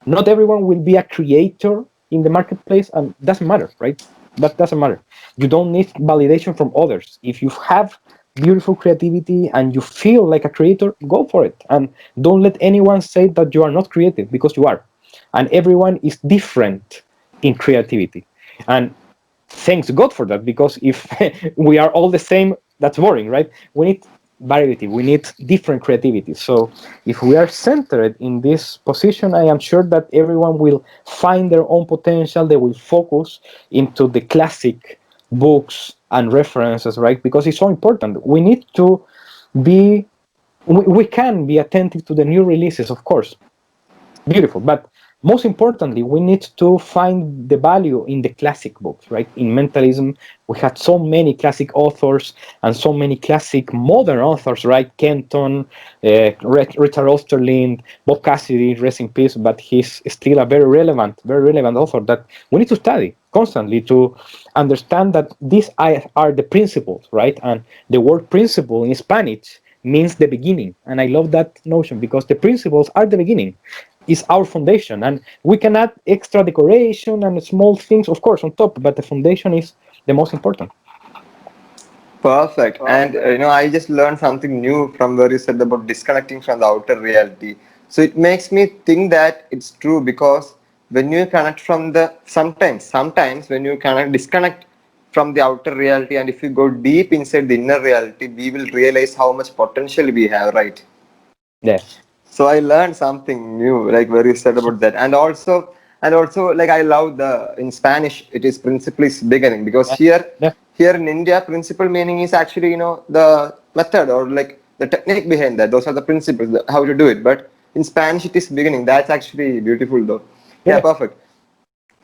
Not everyone will be a creator in the marketplace, and doesn't matter, right? That doesn't matter. You don't need validation from others. If you have beautiful creativity and you feel like a creator, go for it. And don't let anyone say that you are not creative, because you are. And everyone is different in creativity. And thanks God for that, because if we are all the same, that's boring, right? We need variety, we need different creativity. So if we are centered in this position, I am sure that everyone will find their own potential. They will focus into the classic books and references, right? Because it's so important. We need to we can be attentive to the new releases, of course, beautiful, but most importantly, we need to find the value in the classic books, right? In mentalism, we had so many classic authors and so many classic modern authors, right? Kenton, Richard Osterlind, Bob Cassidy, rest in peace, but he's still a very relevant author that we need to study constantly to understand that these are the principles, right? And the word principle in Spanish means the beginning. And I love that notion because the principles are the beginning, is our foundation, and we can add extra decoration and small things, of course, on top, but the foundation is the most important. Perfect. And I just learned something new from where you said about disconnecting from the outer reality. So it makes me think that it's true, because when you connect from the sometimes when you connect disconnect from the outer reality, and if you go deep inside the inner reality, we will realize how much potential we have, right? Yeah. So I learned something new, like where you said about that, and also like I love the in Spanish it is principally beginning, because Yeah. here in India principle meaning is actually the method or like the technique behind that. Those are the principles, how to do it. But in Spanish it is beginning. That's actually beautiful though. Yeah, Yeah. perfect.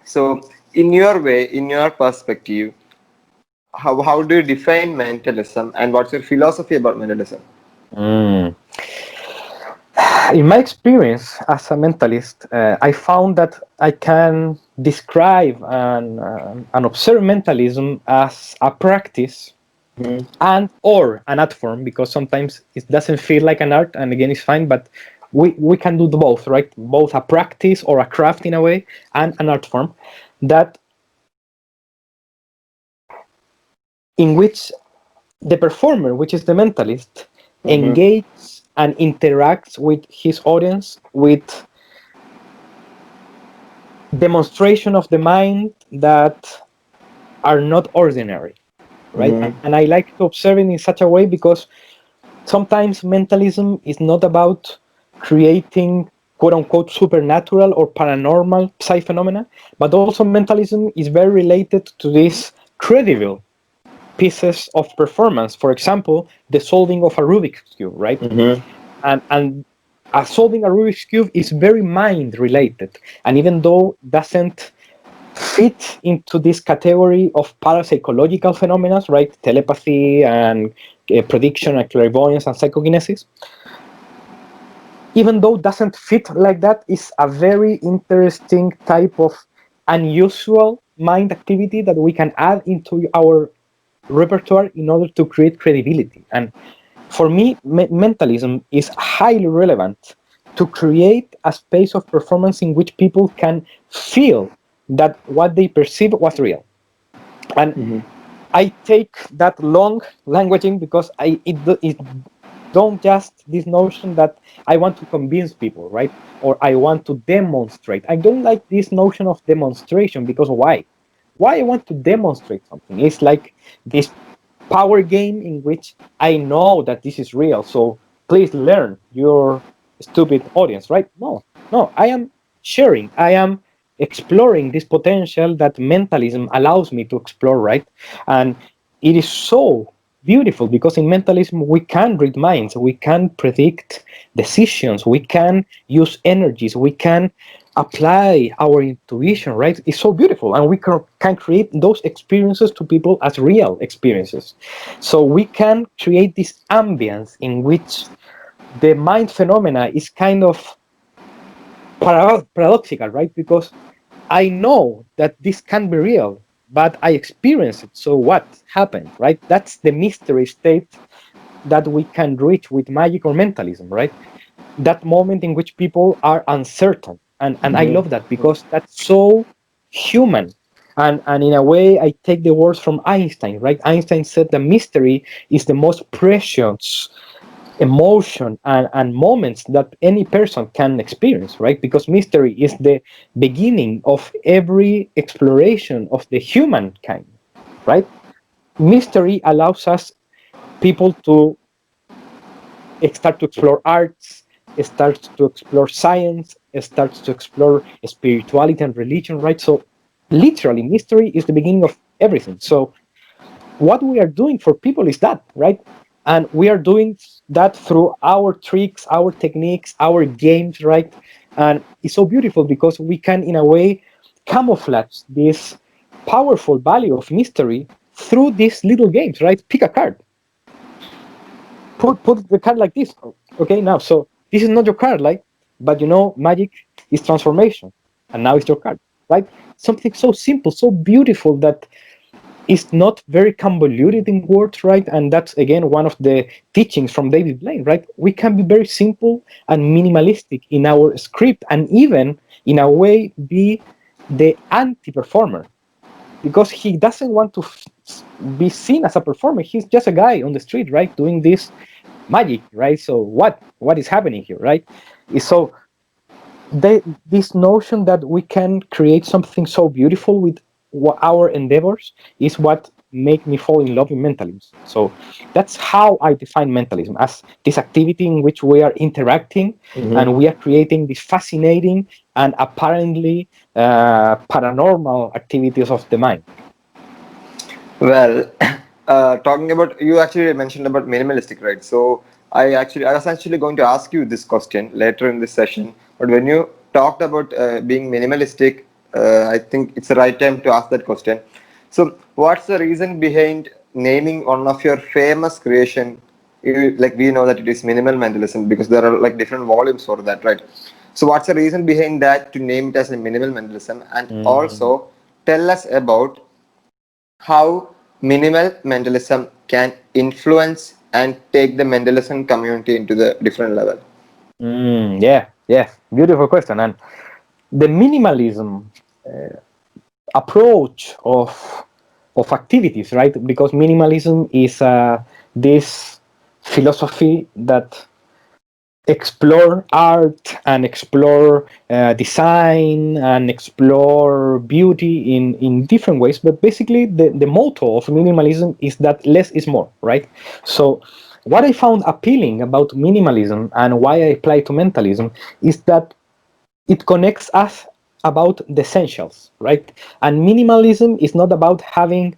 So in your way, in your perspective, how do you define mentalism, and what's your philosophy about mentalism? Mm. In my experience as a mentalist, I found that I can describe and observe mentalism as a practice and or an art form, because sometimes it doesn't feel like an art, and again it's fine, but we can do both, right? Both a practice or a craft in a way, and an art form that in which the performer, which is the mentalist, engages and interacts with his audience with demonstration of the mind that are not ordinary, right? And I like to observe it in such a way because sometimes mentalism is not about creating quote unquote supernatural or paranormal psi phenomena, but also mentalism is very related to these credible pieces of performance. For example, the solving of a Rubik's cube, right? And solving a Rubik's cube is very mind related, and even though doesn't fit into this category of parapsychological phenomena, right? Telepathy and prediction and clairvoyance and psychokinesis. Even though doesn't fit like that, is a very interesting type of unusual mind activity that we can add into our repertoire in order to create credibility. And for me, mentalism is highly relevant to create a space of performance in which people can feel that what they perceive was real. And I take that long languaging because it don't just this notion that I want to convince people, right? Or I want to demonstrate. I don't like this notion of demonstration, because why? Why I want to demonstrate something? It's like this power game in which I know that this is real. So please learn, your stupid audience, right? No, no, I am sharing. I am exploring this potential that mentalism allows me to explore, right? And it is so beautiful because in mentalism we can read minds, we can predict decisions, we can use energies, we can apply our intuition, right? It's so beautiful, and we can create those experiences to people as real experiences. So we can create this ambience in which the mind phenomena is kind of paradoxical, right? Because I know that this can be real, but I experience it. So what happened, right? That's the mystery state that we can reach with magic or mentalism, right? That moment in which people are uncertain. And I love that because that's so human. And in a way, I take the words from Einstein, right? Einstein said the mystery is the most precious emotion and moments that any person can experience, right? Because mystery is the beginning of every exploration of the humankind, right? Mystery allows us people to start to explore arts, starts to explore science, starts to explore spirituality and religion, right? So literally mystery is the beginning of everything. So what we are doing for people is that, right? And we are doing that through our tricks, our techniques, our games, right? And it's so beautiful because we can, in a way, camouflage this powerful value of mystery through these little games, right? Pick a card. Put the card like this. Okay, now, so this is not your card, like, but magic is transformation, and now it's your card, right? Something so simple, so beautiful, that is not very convoluted in words, right? And that's again one of the teachings from David Blaine, right? We can be very simple and minimalistic in our script, and even in a way be the anti-performer, because he doesn't want to be seen as a performer. He's just a guy on the street, right, doing this magic, right? So what is happening here, right? So this notion that we can create something so beautiful with our endeavors is what make me fall in love with mentalism. So that's how I define mentalism, as this activity in which we are interacting and we are creating these fascinating and apparently paranormal activities of the mind. Well, talking about, you actually mentioned about minimalistic, right? So I was actually going to ask you this question later in this session, but when you talked about being minimalistic, I think it's the right time to ask that question. So what's the reason behind naming one of your famous creation? Like, we know that it is minimal mentalism because there are like different volumes for that, right? So what's the reason behind that to name it as a minimal mentalism? And also tell us about how minimal mentalism can influence and take the mentalism community into the different level. Yeah, beautiful question. And the minimalism approach of activities, right? Because minimalism is this philosophy that explore art and explore design and explore beauty in different ways. But basically the motto of minimalism is that less is more, right? So what I found appealing about minimalism and why I apply to mentalism is that it connects us about the essentials, right? And minimalism is not about having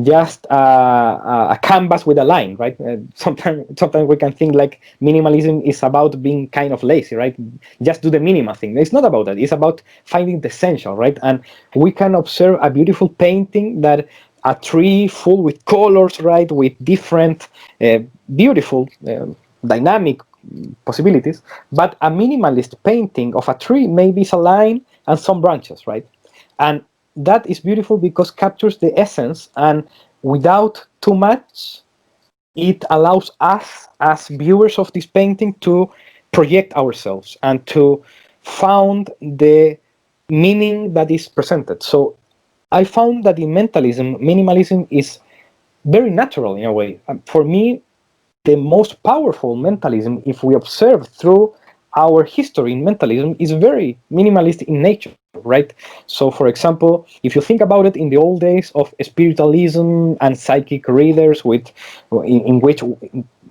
just a canvas with a line, right? Sometimes we can think like minimalism is about being kind of lazy, right? Just do the minimal thing. It's not about that. It's about finding the essential, right? And we can observe a beautiful painting, that a tree full with colors, right, with different beautiful dynamic possibilities, but a minimalist painting of a tree maybe is a line and some branches, right? And that is beautiful because captures the essence, and without too much, it allows us as viewers of this painting to project ourselves and to found the meaning that is presented. So I found that in mentalism, minimalism is very natural in a way. For me, the most powerful mentalism, if we observe through our history in mentalism, is very minimalist in nature, right? So, for example, if you think about it, in the old days of spiritualism and psychic readers, in which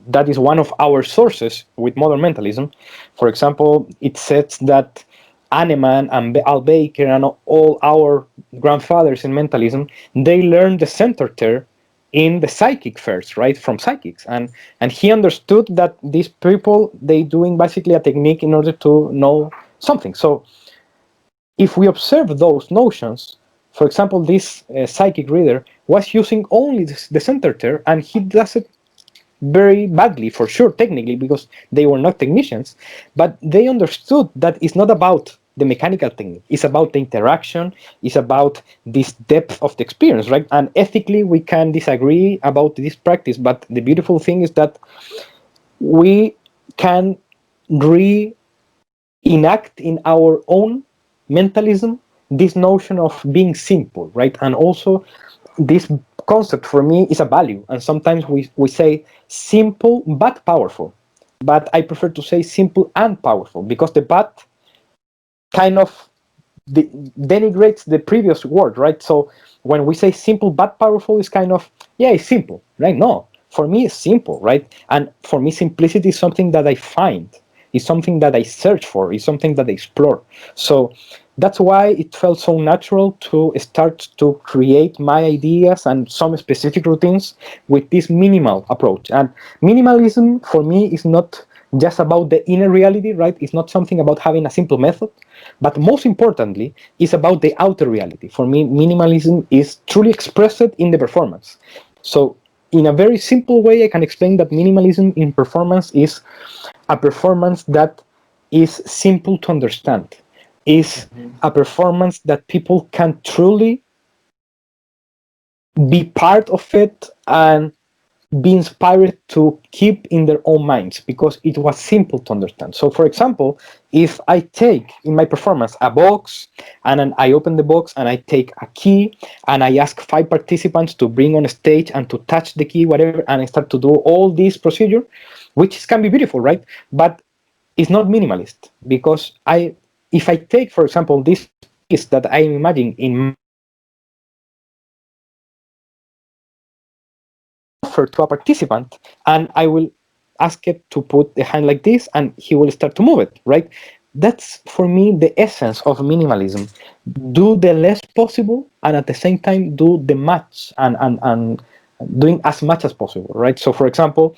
that is one of our sources with modern mentalism. For example, it says that Hahnemann and Al Baker and all our grandfathers in mentalism, they learned the center term in the psychic first, right, from psychics, and he understood that these people, they doing basically a technique in order to know something. So if we observe those notions, for example, this psychic reader was using only the center term, and he does it very badly, for sure, technically, because they were not technicians, but they understood that it's not about the mechanical technique, it's about the interaction, it's about this depth of the experience, right? And ethically we can disagree about this practice, but the beautiful thing is that we can reenact in our own mentalism this notion of being simple, right? And also this concept for me is a value, and sometimes we say simple but powerful, but I prefer to say simple and powerful, because the but kind of denigrates the previous word, right? So when we say simple but powerful, it's kind of, yeah, it's simple, right? No, for me it's simple, right? And for me simplicity is something that I find, is something that I search for, is something that I explore. So that's why it felt so natural to start to create my ideas and some specific routines with this minimal approach. And minimalism for me is not just about the inner reality, right? It's not something about having a simple method, but most importantly, it's about the outer reality. For me, minimalism is truly expressed in the performance. So in a very simple way, I can explain that minimalism in performance is a performance that is simple to understand, is a performance that people can truly be part of it and be inspired to keep in their own minds because it was simple to understand. So for example, if I take in my performance a box and then I open the box and I take a key and I ask 5 participants to bring on stage and to touch the key, whatever, and I start to do all this procedure, which can be beautiful, right? But it's not minimalist because if I take, for example, this piece that I imagine in offer to a participant and I will ask it to put the hand like this and he will start to move it, right? That's for me the essence of minimalism. Do the less possible and at the same time do the much and doing as much as possible, right? So for example,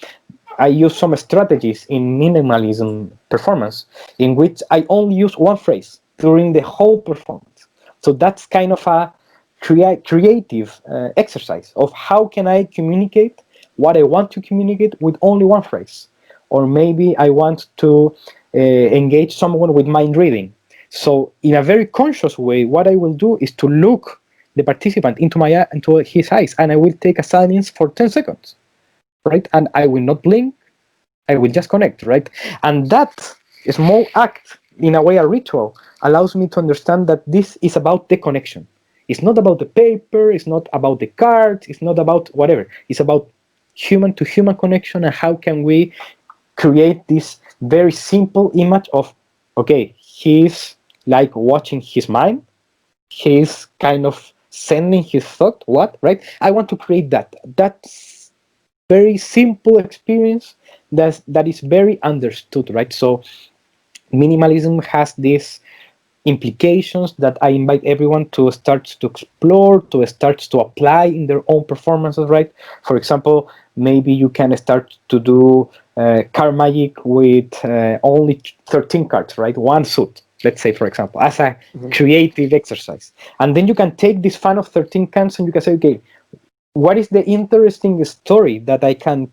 I use some strategies in minimalism performance in which I only use one phrase during the whole performance. So that's kind of a creative exercise of how can I communicate what I want to communicate with only one phrase. Or maybe I want to engage someone with mind reading. So in a very conscious way, what I will do is to look the participant into his eyes and I will take a silence for 10 seconds, right? And I will not blink, I will just connect, right? And that small act, in a way a ritual, allows me to understand that this is about the connection. It's not about the paper, it's not about the cards, it's not about whatever. It's about human to human connection and how can we create this very simple image of, okay, he's like watching his mind, he's kind of sending his thought, what, right? I want to create that. That's very simple experience that is very understood, right? So minimalism has these implications that I invite everyone to start to explore, to start to apply in their own performances, right? For example, maybe you can start to do card magic with only 13 cards, right? One suit, let's say, for example, as a creative exercise. And then you can take this fan of 13 cards and you can say, okay, what is the interesting story that I can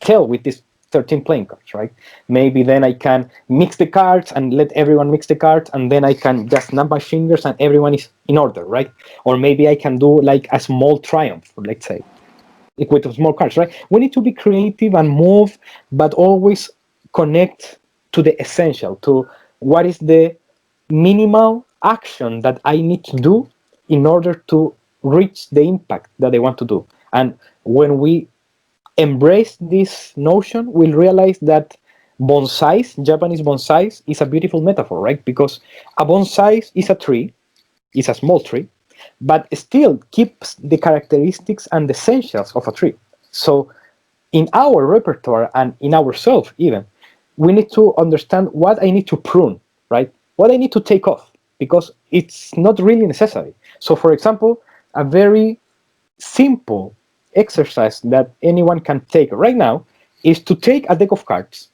tell with these 13 playing cards, right? Maybe then I can mix the cards and let everyone mix the cards, and then I can just snap my fingers and everyone is in order, right? Or maybe I can do like a small triumph, let's say, with small cards, right? We need to be creative and move, but always connect to the essential, to what is the minimal action that I need to do in order to reach the impact that I want to do. And when we embrace this notion, we'll realize that bonsais, Japanese bonsais, is a beautiful metaphor, right? Because a bonsai is a tree, is a small tree, but still keeps the characteristics and the essentials of a tree. So in our repertoire and in ourselves even, we need to understand what I need to prune, right? What I need to take off, because it's not really necessary. So for example, a very simple exercise that anyone can take right now is to take a deck of cards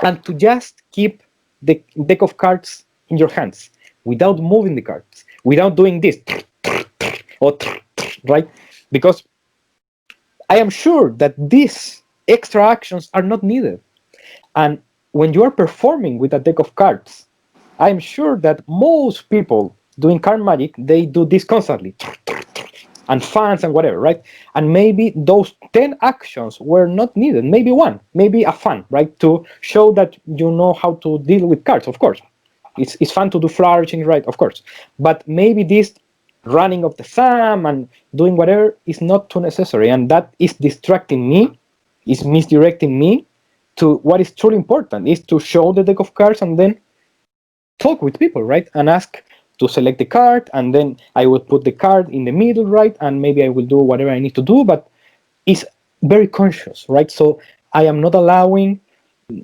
and to just keep the deck of cards in your hands without moving the cards, without doing this, or right? Because I am sure that these extra actions are not needed. And when you are performing with a deck of cards, I'm sure that most people doing card magic, they do this constantly, and fans and whatever, right? And maybe those 10 actions were not needed. Maybe one, maybe a fan, right? To show that you know how to deal with cards, of course. It's fun to do flourishing, right? Of course. But maybe this running of the thumb and doing whatever is not too necessary. And that is distracting me, is misdirecting me to what is truly important, is to show the deck of cards and then talk with people, right? And ask to select the card, and then I will put the card in the middle, right? And maybe I will do whatever I need to do, but it's very conscious, right? So I am not allowing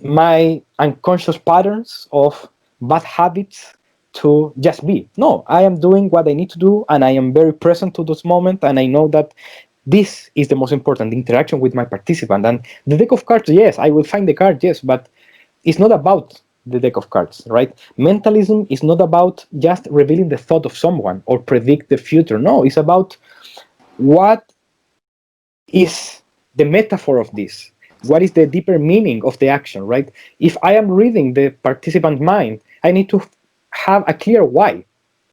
my unconscious patterns of bad habits to just be. No, I am doing what I need to do, and I am very present to this moment, and I know that This is the most important, the interaction with my participant. And the deck of cards, yes, I will find the card, yes, but it's not about the deck of cards, right? Mentalism is not about just revealing the thought of someone or predict the future. No, it's about what is the metaphor of this? What is the deeper meaning of the action, right? If I am reading the participant mind, I need to have a clear why.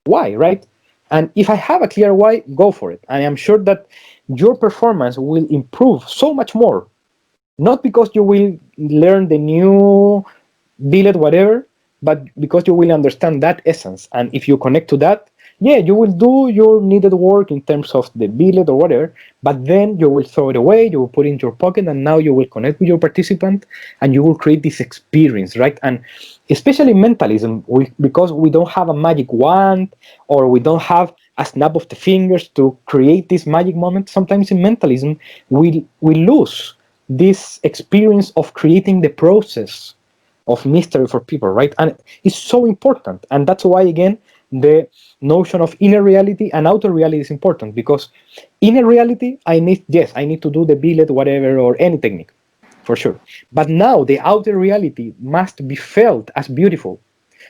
Why, right? And if I have a clear why, go for it. I am sure that your performance will improve so much more. Not because you will learn the new billet, whatever, but because you will understand that essence. And if you connect to that, yeah, you will do your needed work in terms of the billet or whatever, but then you will throw it away, you will put it in your pocket, and now you will connect with your participant and you will create this experience, right? And especially mentalism, because we don't have a magic wand or we don't have a snap of the fingers to create this magic moment, sometimes in mentalism, we lose this experience of creating the process of mystery for people, right? And it's so important. And that's why, again, the notion of inner reality and outer reality is important, because inner reality, I need to do the billet, whatever, or any technique, for sure. But now the outer reality must be felt as beautiful.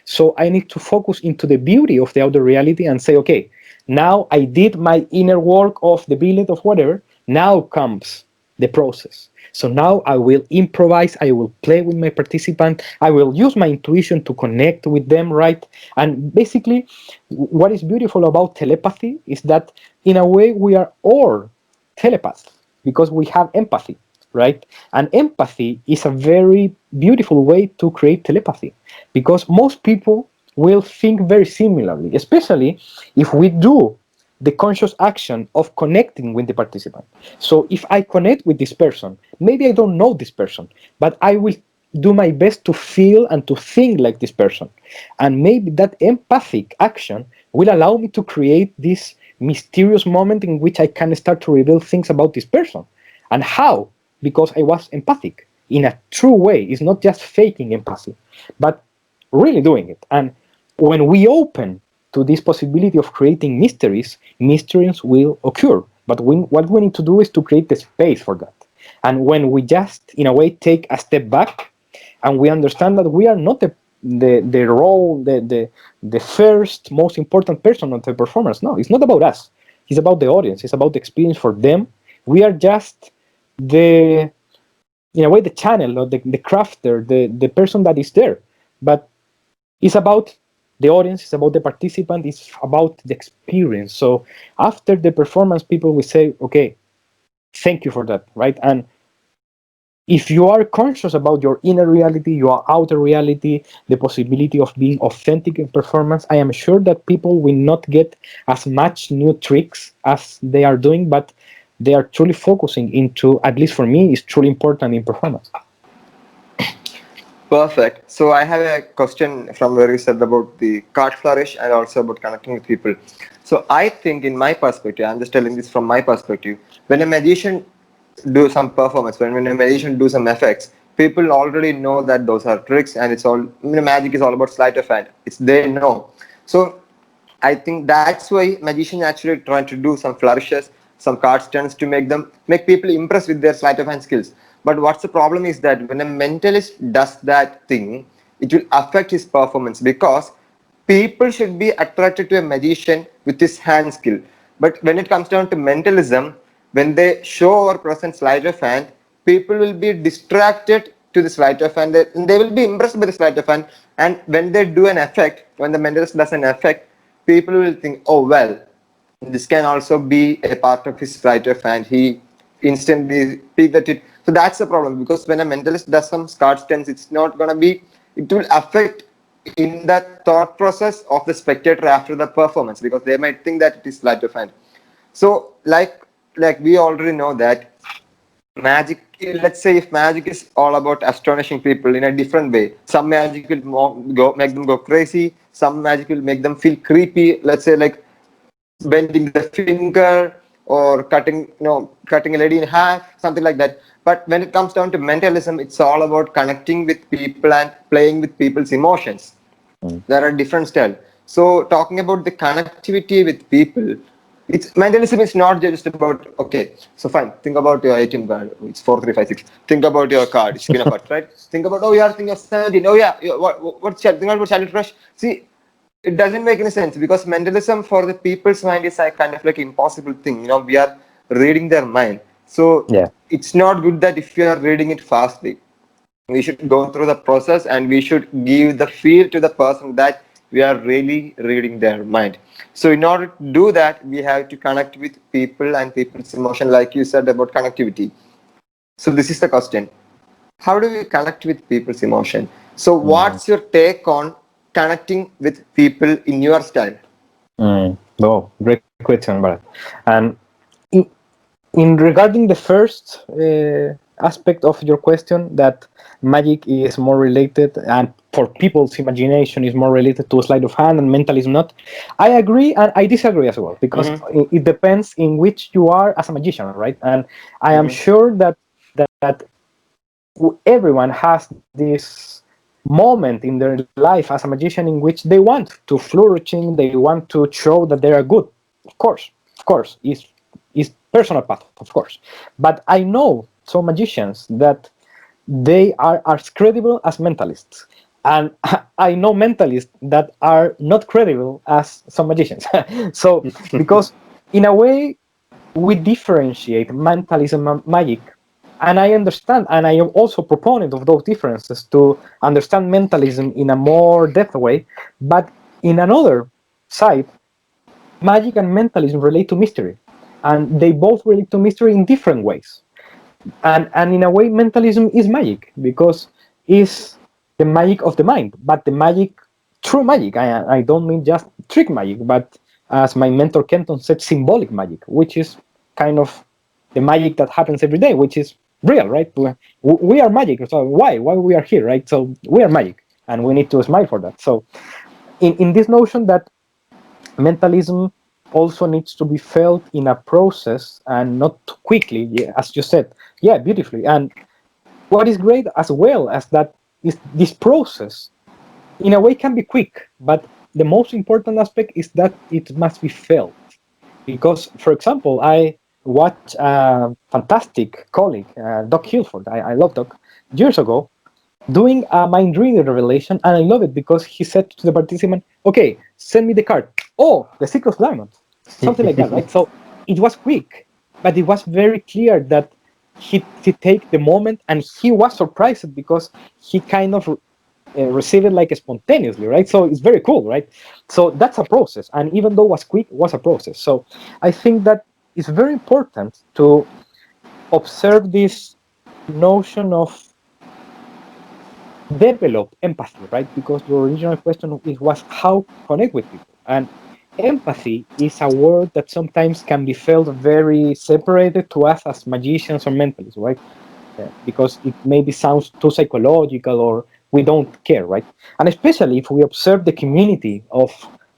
So I need to focus into the beauty of the outer reality and say, okay, now I did my inner work of the billet of whatever. Now comes the process. So now I will improvise, I will play with my participant, I will use my intuition to connect with them, right? And basically, what is beautiful about telepathy is that in a way we are all telepaths because we have empathy, right? And empathy is a very beautiful way to create telepathy because most people will think very similarly, especially if we do the conscious action of connecting with the participant. So if I connect with this person, maybe I don't know this person, but I will do my best to feel and to think like this person. And maybe that empathic action will allow me to create this mysterious moment in which I can start to reveal things about this person. And how? Because I was empathic in a true way. It's not just faking empathy, but really doing it. And when we open to this possibility of creating mysteries, mysteries will occur. But what we need to do is to create the space for that. And when we just, in a way, take a step back and we understand that we are not the role, the first, most important person of the performance. No, it's not about us. It's about the audience. It's about the experience for them. We are just the, in a way, the channel or the crafter, the person that is there. But it's about the audience, it's about the participant, it's about the experience. So after the performance, people will say, okay, thank you for that, right? And if you are conscious about your inner reality, your outer reality, the possibility of being authentic in performance, I am sure that people will not get as much new tricks as they are doing, but they are truly focusing into, at least for me, is truly important in performance. Perfect. So I have a question from where you said about the card flourish and also about connecting with people. So I think in my perspective, I'm just telling this from my perspective, when a magician do some performance, when a magician do some effects, people already know that those are tricks and it's all, magic is all about sleight of hand. It's they know. So I think that's why magicians actually trying to do some flourishes, some card turns to make people impressed with their sleight of hand skills. But what's the problem is that when a mentalist does that thing, it will affect his performance because people should be attracted to a magician with his hand skill. But when it comes down to mentalism, when they show or present sleight of hand, people will be distracted to the sleight of hand and they will be impressed by the sleight of hand. And when they do an effect, when the mentalist does an effect, people will think, oh well, this can also be a part of his sleight of hand. He instantly picked at it. So that's the problem because when a mentalist does some card stance, it's not gonna be. It will affect in the thought process of the spectator after the performance because they might think that it is sleight of hand. So like we already know that magic, let's say if magic is all about astonishing people in a different way, some magic will make them go crazy, some magic will make them feel creepy, let's say like bending the finger or cutting a lady in half, something like that. But when it comes down to mentalism, it's all about connecting with people and playing with people's emotions. There are different styles. So talking about the connectivity with people, It's mentalism is not just about, okay, so fine, think about your ATM card, it's 4356. Think about your card, it's skin apart, right? Think about, oh, you are thinking of 17. Oh yeah, what think about childhood crush. See, it doesn't make any sense because mentalism for the people's mind is a kind of like impossible thing. We are reading their mind. So Yeah. it's not good that if you are reading it fastly, we should go through the process and we should give the feel to the person that we are really reading their mind. So in order to do that, we have to connect with people and people's emotion, like you said about connectivity. So this is the question: how do we connect with people's emotion? So Mm. what's your take on connecting with people in your style? Oh, great question, Bharat. And in, in regarding the first aspect of your question, that magic is more related, and for people's imagination is more related to sleight of hand and mentalism not, I agree and I disagree as well, because Mm-hmm. it depends in which you are as a magician, right? And I am Mm-hmm. sure that everyone has this moment in their life as a magician in which they want to flourishing, they want to show that they are good. Of course, is personal path, of course. But I know some magicians that they are as credible as mentalists, and I know mentalists that are not credible as some magicians. So because in a way we differentiate mentalism and magic, and I understand, and I am also a proponent of those differences to understand mentalism in a more depth way. But in another side, magic and mentalism relate to mystery, and they both relate to mystery in different ways. And in a way, mentalism is magic because it's the magic of the mind, but the magic, true magic. I don't mean just trick magic, but as my mentor Kenton said, symbolic magic, which is kind of the magic that happens every day, which is real, right? We are magic, so why we are here, right? So we are magic, and we need to smile for that. So in this notion that mentalism also needs to be felt in a process and not too quickly, yeah, as you said, yeah, beautifully. And what is great as well as that is this process in a way can be quick, but the most important aspect is that it must be felt. Because, for example, I watched a fantastic colleague, Doc Hilford, I love Doc, years ago, doing a mind reader revelation, and I love it because he said to the participant, okay, send me the card. Oh, the Six of Diamonds. Something like that, right? So it was quick, but it was very clear that he take the moment, and he was surprised because he kind of received it like spontaneously, right? So it's very cool, right? So that's a process, and even though it was quick, it was a process. So I think that it's very important to observe this notion of develop empathy, right? Because your original question was how connect with people. And empathy is a word that sometimes can be felt very separated to us as magicians or mentalists, right? Because it maybe sounds too psychological or we don't care, right? And especially if we observe the community of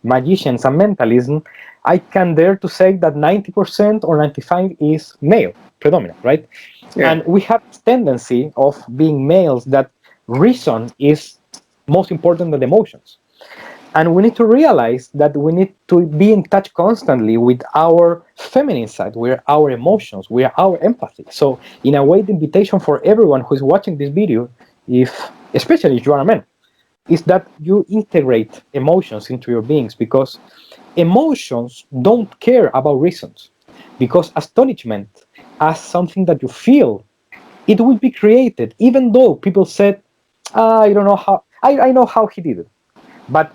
magicians and mentalism, I can dare to say that 90% or 95 is male predominant, right? Yeah. And we have this tendency of being males that reason is most important than emotions. And we need to realize that we need to be in touch constantly with our feminine side, with our emotions, with our empathy. So, in a way, the invitation for everyone who is watching this video, especially if you are a man, is that you integrate emotions into your beings, because emotions don't care about reasons. Because astonishment, as something that you feel, it will be created, even though people said, I don't know how, I know how he did it. But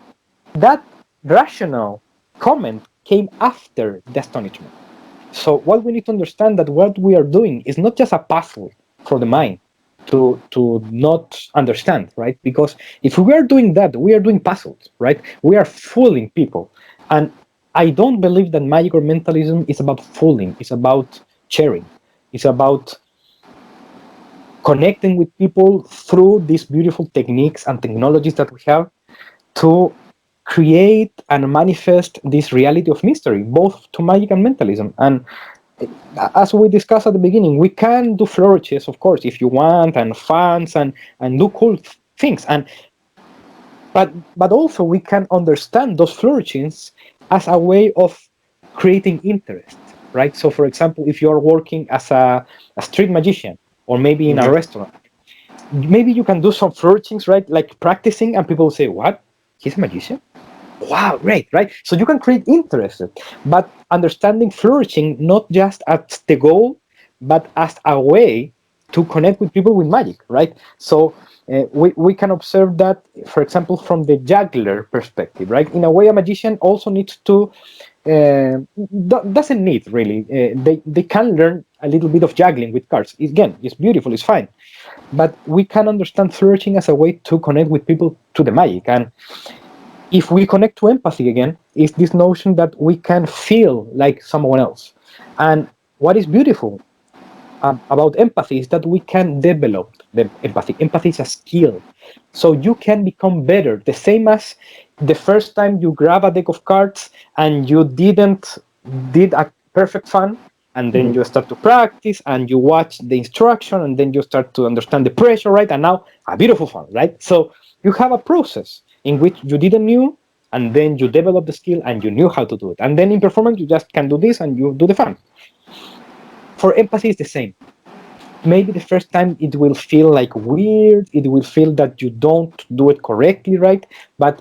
that rational comment came after the astonishment. So what we need to understand that what we are doing is not just a puzzle for the mind to not understand, right? Because if we are doing that, we are doing puzzles, right? We are fooling people. And I don't believe that magic or mentalism is about fooling. It's about sharing. It's about connecting with people through these beautiful techniques and technologies that we have to create and manifest this reality of mystery, both to magic and mentalism. And as we discussed at the beginning, we can do flourishes, of course, if you want, and fans and do cool things. And but also we can understand those flourishings as a way of creating interest, right? So, for example, if you're working as a street magician, or maybe in a restaurant, maybe you can do some flirtings, right? Like practicing, and people say, "What? He's a magician? Wow, great, right?" So you can create interest, but understanding flourishing not just as the goal, but as a way to connect with people with magic, right? So we can observe that, for example, from the juggler perspective, right? In a way, a magician also needs to doesn't need really. They can learn a little bit of juggling with cards. Again, it's beautiful, it's fine, but we can understand flourishing as a way to connect with people to the magic. And if we connect to empathy again, is this notion that we can feel like someone else. And what is beautiful about empathy is that we can develop the empathy. Empathy is a skill. So you can become better. The same as the first time you grab a deck of cards and you did a perfect fun, and then you start to practice and you watch the instruction, and then you start to understand the pressure, right? And now a beautiful fun, right? So you have a process in which you didn't knew, and then you develop the skill and you knew how to do it. And then in performance, you just can do this and you do the fun. For empathy, it's the same. Maybe the first time it will feel like weird, it will feel that you don't do it correctly, right? But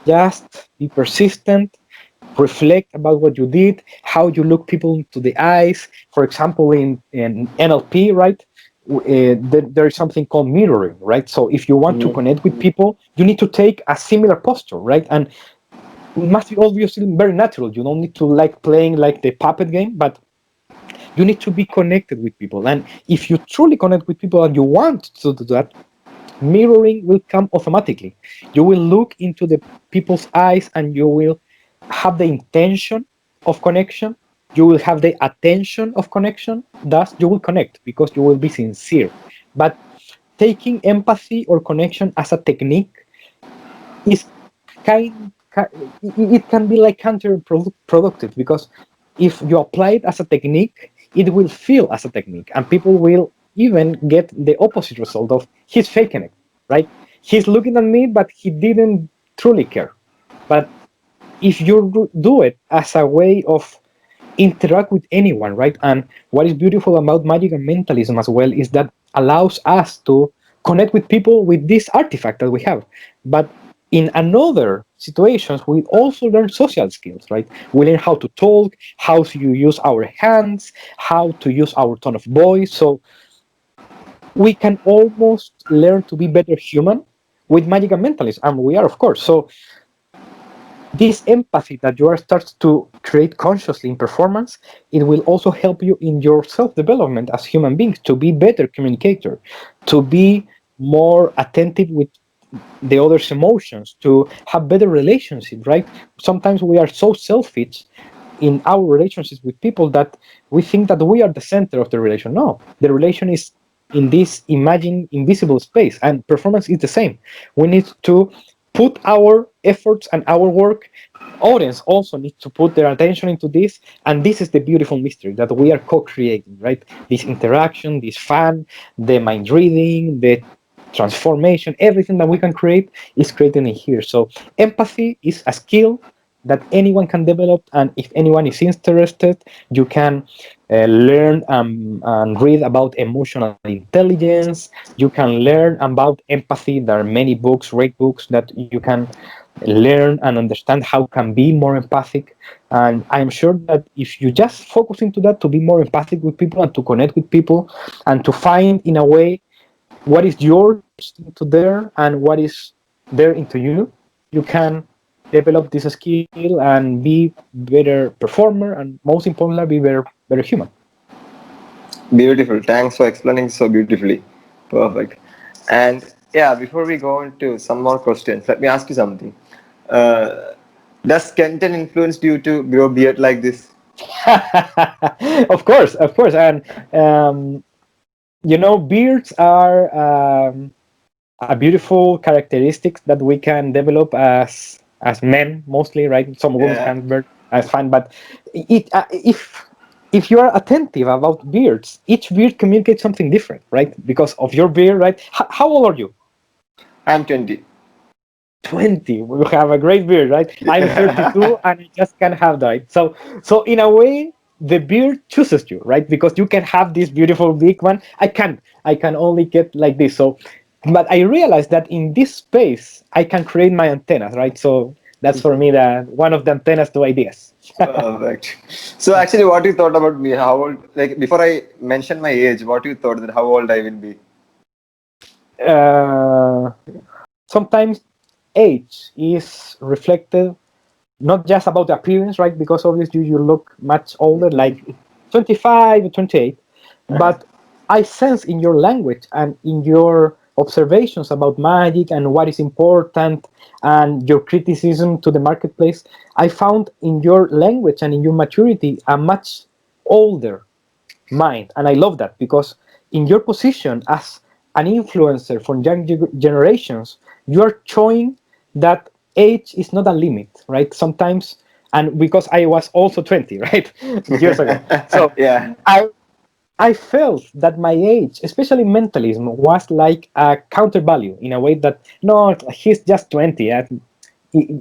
just be persistent, reflect about what you did, how you look people into the eyes. For example, in NLP, right? There is something called mirroring, right? So if you want to connect with people, you need to take a similar posture, right? And it must be obviously very natural. You don't need to like playing like the puppet game, but you need to be connected with people. And if you truly connect with people and you want to do that, mirroring will come automatically. You will look into the people's eyes and you will have the intention of connection. You will have the attention of connection. Thus, you will connect because you will be sincere. But taking empathy or connection as a technique is it can be like counterproductive, because if you apply it as a technique, it will feel as a technique, and people will even get the opposite result of he's faking it, right? He's looking at me, but he didn't truly care. But if you do it as a way of interact with anyone, right? And what is beautiful about magic and mentalism as well is that allows us to connect with people with this artifact that we have. But in another situations, we also learn social skills, right? We learn how to talk, how to use our hands, how to use our tone of voice. So we can almost learn to be better human with magic and mentalism, and we are, of course. So this empathy that you are starts to create consciously in performance, it will also help you in your self-development as human beings to be better communicator, to be more attentive with the other's emotions, to have better relationships, right? Sometimes we are so selfish in our relationships with people that we think that we are the center of the relation. No, the relation is in this imagined invisible space, and performance is the same. We need to put our efforts and our work. Audience also needs to put their attention into this, and this is the beautiful mystery that we are co-creating, right? This interaction, this fun, the mind reading, the transformation, everything that we can create is created in here. So empathy is a skill that anyone can develop, and if anyone is interested, you can learn and read about emotional intelligence. You can learn about empathy. There are many books, great books, that you can learn and understand how can be more empathic. And I'm sure that if you just focus into that, to be more empathic with people and to connect with people and to find in a way what is yours into there and what is there into you, you can develop this skill and be better performer, and most importantly, be better human. Beautiful. Thanks for explaining so beautifully. Perfect. And yeah, before we go into some more questions, let me ask you something. Uh, does Kenton influence you to grow beard like this? Of course, and um, beards are a beautiful characteristics that we can develop as men mostly, right? Some women Yeah. can beard as fine, but if you are attentive about beards, each beard communicates something different, right? Because of your beard, right? How old are you? I'm 20. 20. We have a great beard, right? I'm 32 and I just can't have that. So in a way, the beard chooses you, right? Because you can have this beautiful big one. I can't. I can only get like this. So, but I realized that in this space, I can create my antennas, right? So that's for me the one of the antennas to ideas. Perfect. So actually, what you thought about me? How old? Like before I mentioned my age, what you thought that how old I will be? uh, Sometimes age is reflected not just about the appearance, right? Because obviously you look much older, like 25, 28. But I sense in your language and in your observations about magic and what is important and your criticism to the marketplace, I found in your language and in your maturity a much older mind. And I love that because in your position as an influencer for young generations, you are showing that age is not a limit, right? Sometimes, and because I was also 20, right, years ago. So Yeah. I I felt that my age, especially mentalism, was like a counter value in a way that no, he's just 20. He,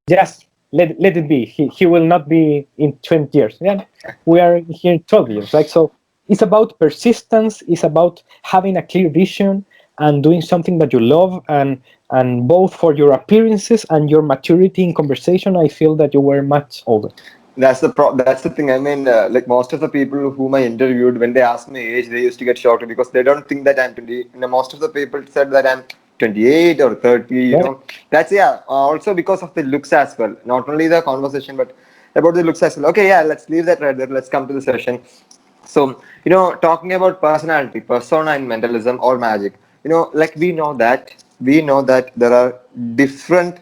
just let it be. He will not be in 20 years. Yeah, we are here in 12 years, right? So it's about persistence. It's about having a clear vision and doing something that you love, and both for your appearances and your maturity in conversation, I feel that you were much older. That's the thing. I mean, like most of the people whom I interviewed, when they asked my age, they used to get shocked because they don't think that I'm 20. Most of the people said that I'm 28 or 30. Yeah. That's yeah. Also because of the looks as well. Not only the conversation, but about the looks as well. Okay, yeah. Let's leave that right there. Let's come to the session. So talking about personality, persona in mentalism or magic. Like we know that there are different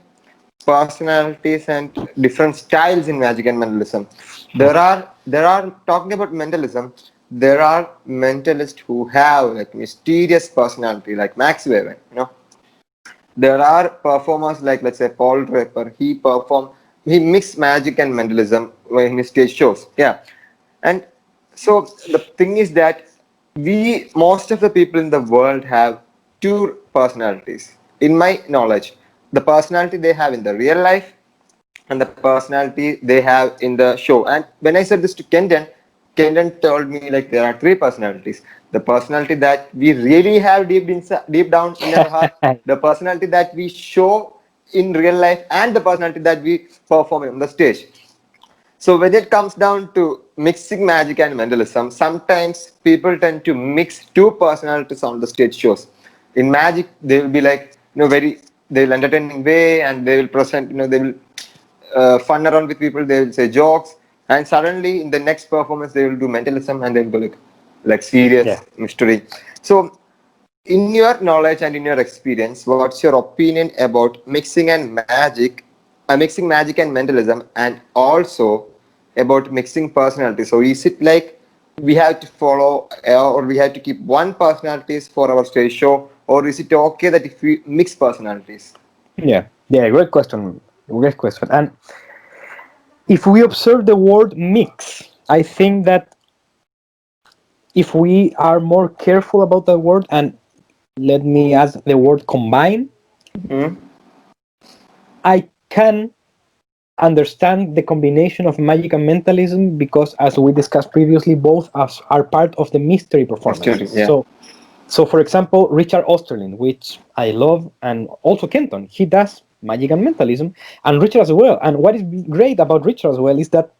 personalities and different styles in magic and mentalism. There are talking about mentalism. There are mentalists who have like mysterious personality, like Max Weber. There are performers like let's say Paul Draper. He mixed magic and mentalism in his stage shows. Yeah, and so the thing is that most of the people in the world have two personalities. In my knowledge, the personality they have in the real life and the personality they have in the show. And when I said this to Kenton told me like there are three personalities. The personality that we really have deep down in our heart, the personality that we show in real life, and the personality that we perform on the stage. So when it comes down to mixing magic and mentalism, sometimes people tend to mix two personalities on the stage shows. In magic, they will be like they'll entertaining way, and they will present they will fun around with people. They will say jokes, and suddenly in the next performance they will do mentalism, and they'll go like Yeah. serious mystery. So in your knowledge and in your experience, what's your opinion about mixing magic and mentalism, and also about mixing personalities? So is it like we have to follow or we have to keep one personalities for our stage show, or is it okay that if we mix personalities? Yeah. Yeah. Great question. Great question. And if we observe the word mix, I think that if we are more careful about the word, and let me add the word combine, Hmm? I can understand the combination of magic and mentalism because, as we discussed previously, both are part of the mystery performances. Yeah. So for example, Richard Osterlind, which I love, and also Kenton, he does magic and mentalism, and Richard as well. And what is great about Richard as well is that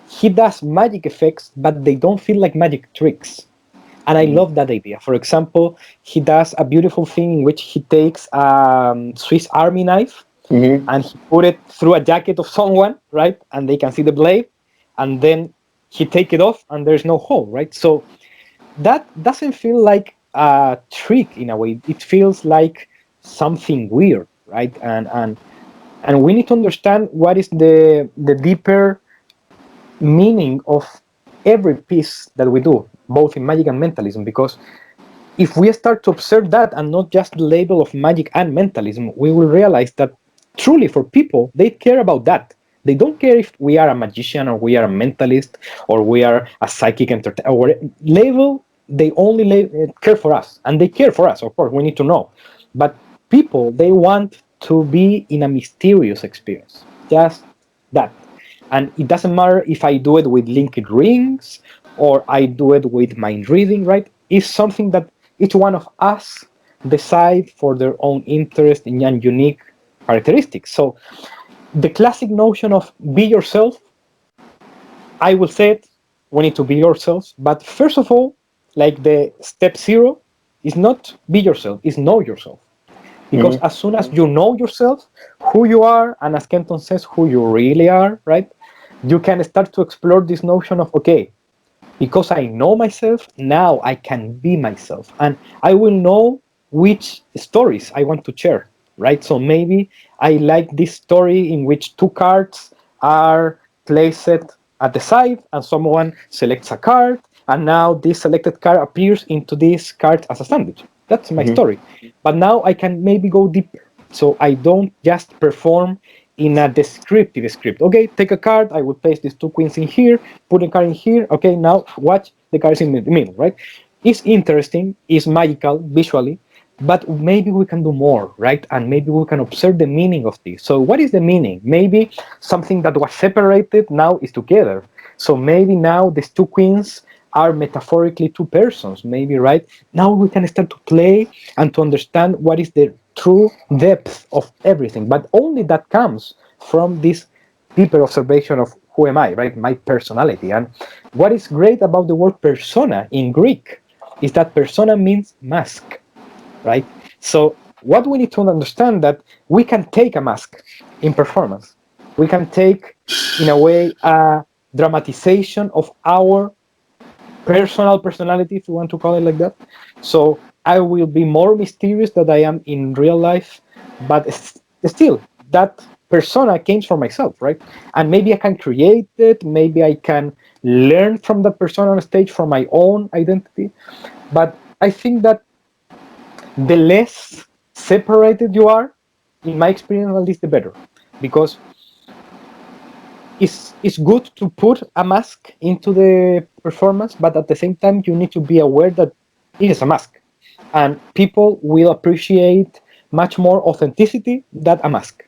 he does magic effects, but they don't feel like magic tricks. And I love that idea. For example, he does a beautiful thing in which he takes a Swiss Army knife Mm-hmm. and he put it through a jacket of someone, right? And they can see the blade, and then he take it off and there's no hole, right? So that doesn't feel like a trick in a way. It feels like something weird, right? And we need to understand what is the deeper meaning of every piece that we do, both in magic and mentalism, because if we start to observe that and not just the label of magic and mentalism, we will realize that truly for people, they care about that. They don't care if we are a magician or we are a mentalist or we are a psychic entertainer or label. They only care for us, and they care for us. Of course, we need to know, but people they want to be in a mysterious experience. Just that. And it doesn't matter if I do it with linked rings or I do it with mind reading, right? It's something that each one of us decide for their own interest and unique characteristics. So the classic notion of be yourself, I will say it, we need to be yourselves. But first of all, like the step zero is not be yourself, is know yourself. Because as soon as you know yourself, who you are, and as Kenton says, who you really are, right? You can start to explore this notion of, okay, because I know myself, now I can be myself. And I will know which stories I want to share, right? So maybe I like this story in which two cards are placed at the side and someone selects a card and now this selected card appears into this card as a sandwich. That's my story. But now I can maybe go deeper. So I don't just perform in a descriptive script. Okay, take a card, I will place these two queens in here, put a card in here, okay, now watch the cards in the middle, right? It's interesting, it's magical visually, but maybe we can do more, right? And maybe we can observe the meaning of this. So what is the meaning? Maybe something that was separated now is together. So maybe now these two queens are metaphorically two persons, maybe, right? Now we can start to play and to understand what is the true depth of everything. But only that comes from this deeper observation of who am I, right? My personality. And what is great about the word persona in Greek is that persona means mask, right? So what we need to understand that we can take a mask in performance. We can take, in a way, a dramatization of our personal personality, if you want to call it like that. So I will be more mysterious than I am in real life, but still, that persona came from myself, right? And maybe I can create it, maybe I can learn from that persona on stage from my own identity. But I think that the less separated you are, in my experience at least, the better. Because it's good to put a mask into the performance, but at the same time you need to be aware that it is a mask, and people will appreciate much more authenticity than a mask.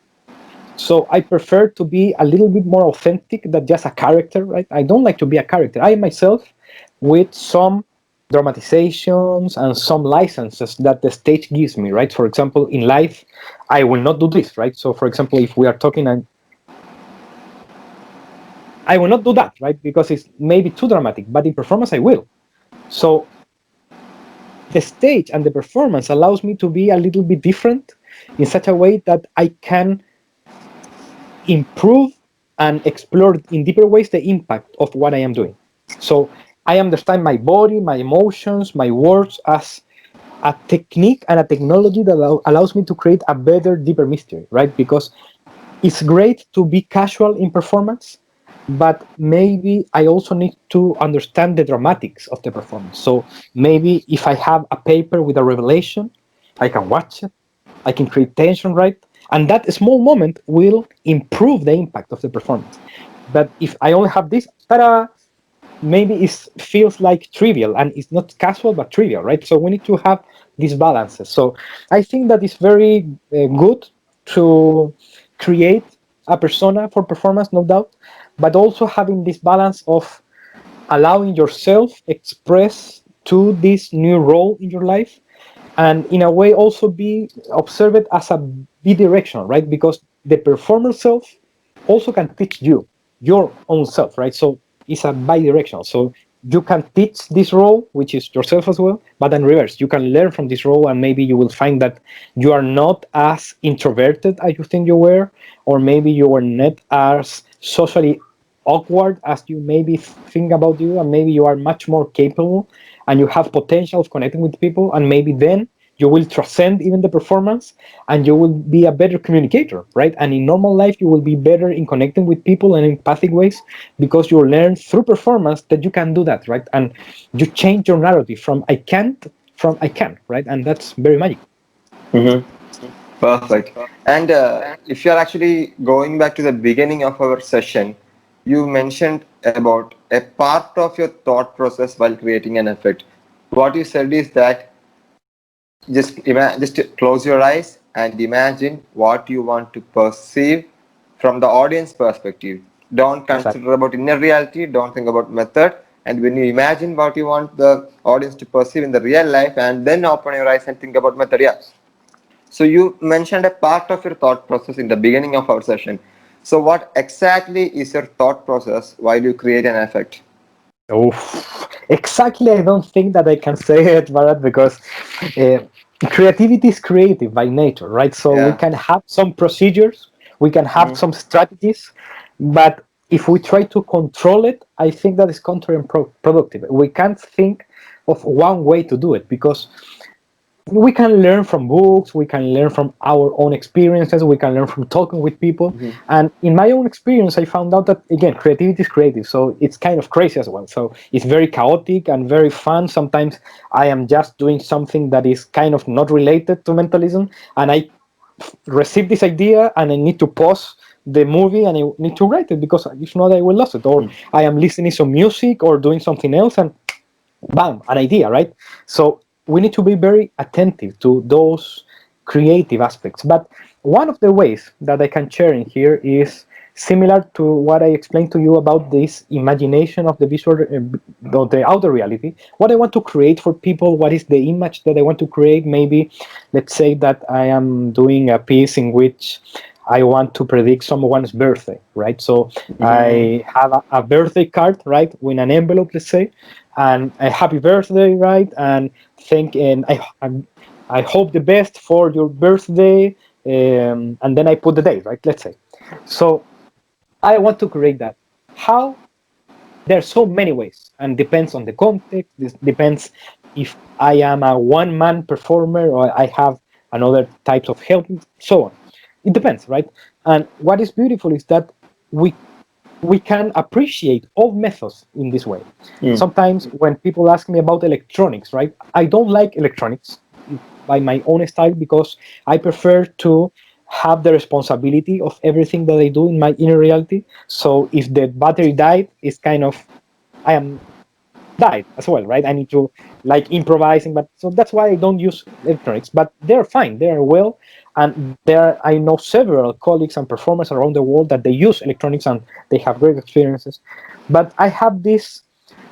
So I prefer to be a little bit more authentic than just a character, right? I don't like to be a character. I myself, with some dramatizations and some licenses that the stage gives me, right? For example, in life, I will not do this, right? So for example, if we are talking and I will not do that, right? Because it's maybe too dramatic, but in performance I will. So the stage and the performance allows me to be a little bit different in such a way that I can improve and explore in deeper ways the impact of what I am doing. So I understand my body, my emotions, my words as a technique and a technology that allows me to create a better, deeper mystery, right? Because it's great to be casual in performance, but maybe I also need to understand the dramatics of the performance. So maybe if I have a paper with a revelation, I can watch it, I can create tension, right? And that small moment will improve the impact of the performance. But if I only have this, ta-da, maybe it feels like trivial, and it's not casual but trivial, right? So we need to have these balances. So I think that it's very good to create a persona for performance, no doubt, but also having this balance of allowing yourself express to this new role in your life, and in a way also be observed as a bidirectional, right? Because the performer self also can teach you your own self, right? So it's a bidirectional. So you can teach this role, which is yourself as well, but in reverse, you can learn from this role, and maybe you will find that you are not as introverted as you think you were, or maybe you are not as socially awkward as you maybe think about you, and maybe you are much more capable and you have potential of connecting with people, and maybe then you will transcend even the performance and you will be a better communicator, right? And in normal life you will be better in connecting with people in empathic ways, because you learn through performance that you can do that, right? And you change your narrative from I can't from I can, right? And that's very magical. Perfect. And if you're actually going back to the beginning of our session, you mentioned about a part of your thought process while creating an effect. What you said is that just close your eyes and imagine what you want to perceive from the audience perspective. Don't Exactly. consider about inner reality, don't think about method. And when you imagine what you want the audience to perceive in the real life, and then open your eyes and think about method. Yeah. So you mentioned a part of your thought process in the beginning of our session. So what exactly is your thought process while you create an effect? Oh, exactly. I don't think that I can say it, Bharat, because uh, creativity is creative by nature, right? So we Yeah. can have some procedures, we can have Mm-hmm. some strategies, but if we try to control it, I think that is counterproductive. We can't think of one way to do it because we can learn from books, we can learn from our own experiences, we can learn from talking with people. Mm-hmm. And in my own experience, I found out that, again, creativity is creative, so it's kind of crazy as well. So it's very chaotic and very fun. Sometimes I am just doing something that is kind of not related to mentalism, and I receive this idea and I need to pause the movie and I need to write it because if not, I will lose it. Or I am listening some music or doing something else, and bam, an idea, right? So we need to be very attentive to those creative aspects. But one of the ways that I can share in here is similar to what I explained to you about this imagination of the visual, of the outer reality. What I want to create for people, what is the image that I want to create? Maybe, let's say that I am doing a piece in which I want to predict someone's birthday, right? So Mm-hmm. I have a birthday card, right, with an envelope, let's say, and a happy birthday, right? And I hope the best for your birthday, and then I put the date, right? Let's say. So I want to create that. How? There's so many ways, and depends on the context. This depends if I am a one-man performer or I have another types of help, so on. It depends, right? And what is beautiful is that we we can appreciate all methods in this way. Mm. Sometimes when people ask me about electronics, right, I don't like electronics by my own style because I prefer to have the responsibility of everything that I do in my inner reality. So if the battery died, it's kind of I am died as well, right? I need to like improvising, but so that's why I don't use electronics. But they're fine, they're well, and there I know several colleagues and performers around the world that they use electronics and they have great experiences. But I have this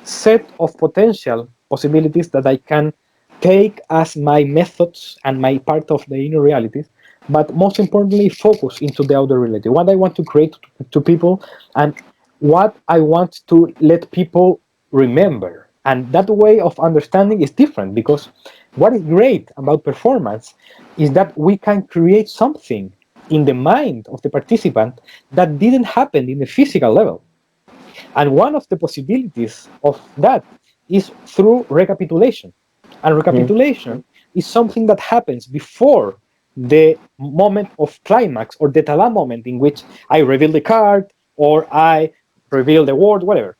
set of potential possibilities that I can take as my methods and my part of the inner realities, but most importantly, focus into the outer reality. What I want to create to people and what I want to let people remember. And that way of understanding is different because what is great about performance is that we can create something in the mind of the participant that didn't happen in the physical level. And one of the possibilities of that is through recapitulation. And recapitulation is something that happens before the moment of climax or the tala moment in which I reveal the card or I reveal the word, whatever.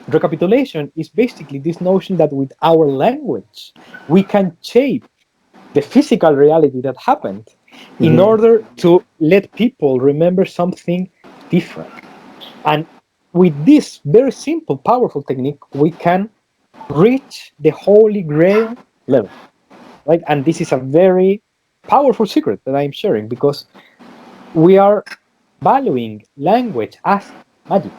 Recapitulation is basically this notion that with our language, we can shape the physical reality that happened in Mm-hmm. order to let people remember something different. And with this very simple, powerful technique, we can reach the Holy Grail level, right? And this is a very powerful secret that I'm sharing because we are valuing language as magic,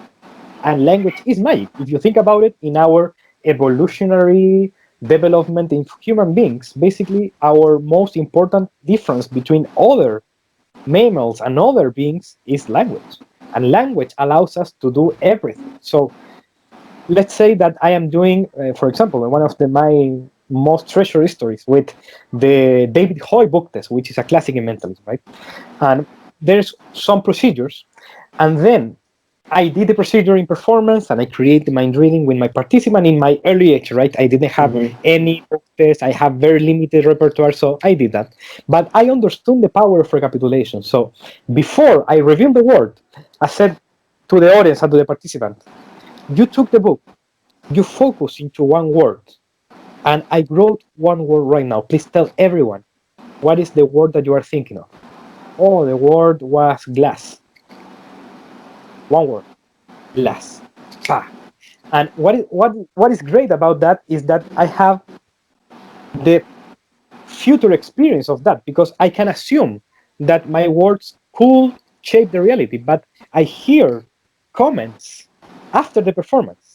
and language is magic. If you think about it, in our evolutionary development in human beings, basically our most important difference between other mammals and other beings is language. And language allows us to do everything. So let's say that I am doing, for example, one of my most treasured stories with the David Hoy book test, which is a classic in mentalism, right? And there's some procedures, and then I did the procedure in performance and I created the mind reading with my participant in my early age, right? I didn't have Mm-hmm. any book test, I have very limited repertoire, so I did that. But I understood the power of recapitulation. So before I revealed the word, I said to the audience and to the participant, you took the book, you focus into one word, and I wrote one word right now. Please tell everyone what is the word that you are thinking of. Oh, the word was glass. One word, glass. Pa. And what is great about that is that I have the future experience of that, because I can assume that my words could shape the reality, but I hear comments after the performance.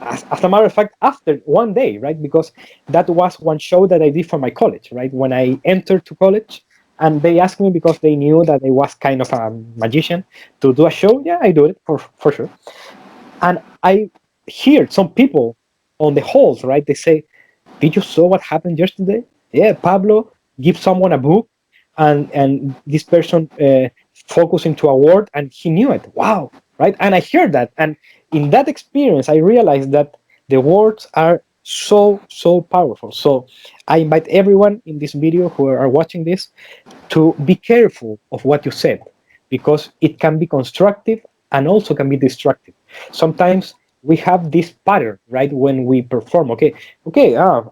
As a matter of fact, after one day, right? Because that was one show that I did for my college, right? When I entered to college, and they asked me because they knew that I was kind of a magician to do a show. Yeah, I do it for sure. And I hear some people on the halls, right? They say, "Did you saw what happened yesterday? Yeah, Pablo gives someone a book, and this person focused into a word, and he knew it. Wow, right?" And I hear that, and in that experience, I realized that the words are so powerful. So I invite everyone in this video who are watching this to be careful of what you said, because it can be constructive and also can be destructive. Sometimes we have this pattern, right, when we perform. Okay,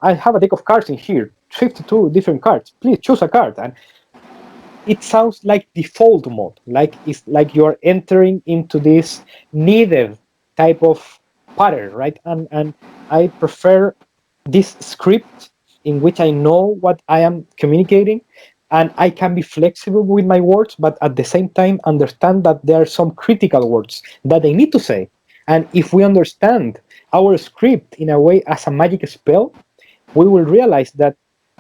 I have a deck of cards in here, 52 different cards. Please choose a card. And it sounds like default mode, like it's like you're entering into this needed type of pattern, right? And I prefer this script in which I know what I am communicating, and I can be flexible with my words, but at the same time understand that there are some critical words that I need to say. And if we understand our script in a way as a magic spell, we will realize that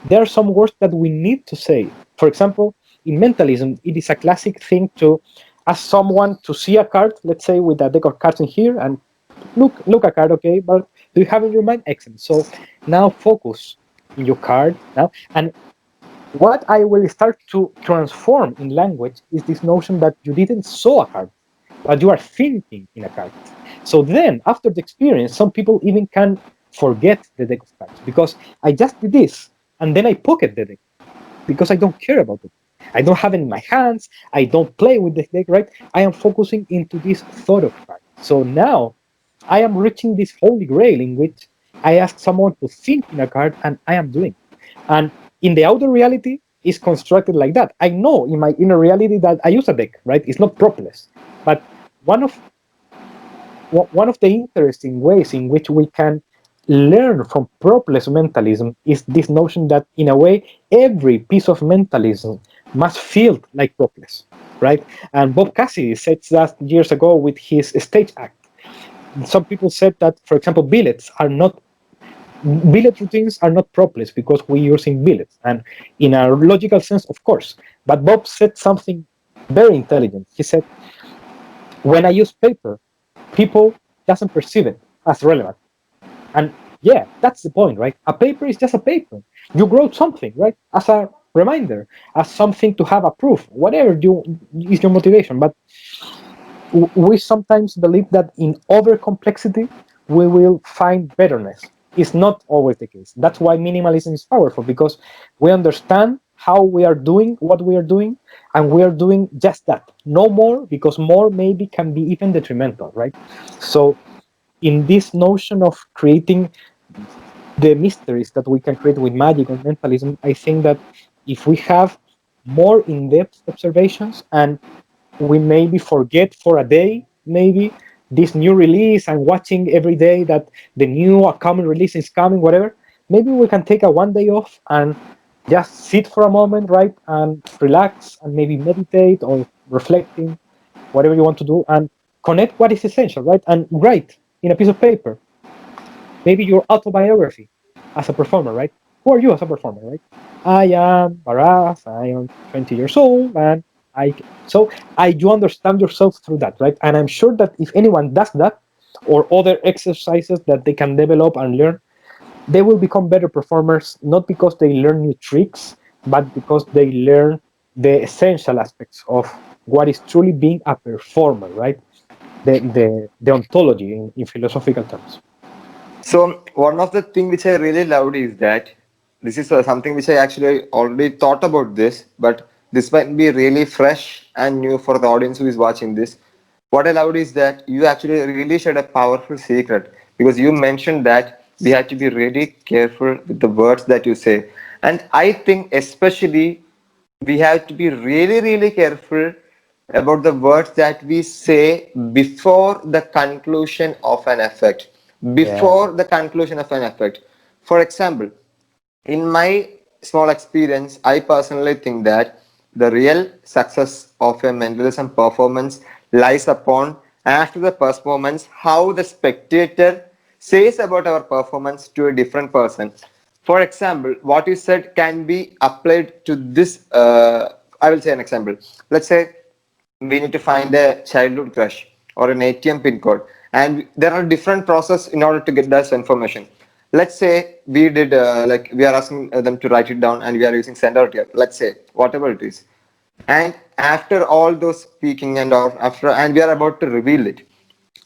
there are some words that we need to say. For example, in mentalism, it is a classic thing to ask someone to see a card, let's say with a deck of cards in here, and look a card, okay, but do you have in your mind? Excellent. So now focus in your card now. And what I will start to transform in language is this notion that you didn't saw a card, but you are thinking in a card. So then, after the experience, some people even can forget the deck of cards, because I just did this, and then I pocket the deck because I don't care about it. I don't have it in my hands. I don't play with the deck, right? I am focusing into this thought of card. So now I am reaching this holy grail in which I ask someone to think in a card, and I am doing. And in the outer reality is constructed like that. I know in my inner reality that I use a deck, right? It's not propless. But one of the interesting ways in which we can learn from propless mentalism is this notion that, in a way, every piece of mentalism must feel like propless, right? And Bob Cassidy said that years ago with his stage act. Some people said that, for example, billet routines are not propless because we're using billets, and in a logical sense, of course. But Bob said something very intelligent. He said, when I use paper, people doesn't perceive it as relevant. And yeah, that's the point, right? A paper is just a paper. You wrote something, right? As a reminder, as something to have a proof, whatever is your motivation. But we sometimes believe that in over complexity, we will find betterness. It's not always the case. That's why minimalism is powerful, because we understand how we are doing what we are doing, and we are doing just that. No more, because more maybe can be even detrimental, right? So in this notion of creating the mysteries that we can create with magic or mentalism, I think that if we have more in-depth observations, and we maybe forget for a day, maybe this new release, and watching every day that the new upcoming release is coming, whatever, maybe we can take a one day off and just sit for a moment, right, and relax and maybe meditate or reflecting, whatever you want to do, and connect what is essential, right, and write in a piece of paper maybe your autobiography as a performer, right? Who are you as a performer, right? I am Bharath, I am 20 years old, and you understand yourself through that, right? And I'm sure that if anyone does that, or other exercises that they can develop and learn, they will become better performers, not because they learn new tricks, but because they learn the essential aspects of what is truly being a performer, right? The ontology in philosophical terms. So one of the thing which I really loved is that this is something which I actually already thought about this, but this might be really fresh and new for the audience who is watching this. What I loved is that you actually really shared a powerful secret, because you mentioned that we have to be really careful with the words that you say. And I think especially we have to be really careful about the words that we say before the conclusion of an effect. Yeah. Before the conclusion of an effect. For example, in my small experience, I personally think that the real success of a mentalism performance lies upon, after the performance, how the spectator says about our performance to a different person. For example, what you said can be applied to this. I will say an example. Let's say we need to find a childhood crush or an ATM pin code, and there are different process in order to get that information. Let's say we did like we are asking them to write it down, and we are using sender here. Let's say whatever it is, and after all those speaking and all, after, and we are about to reveal it.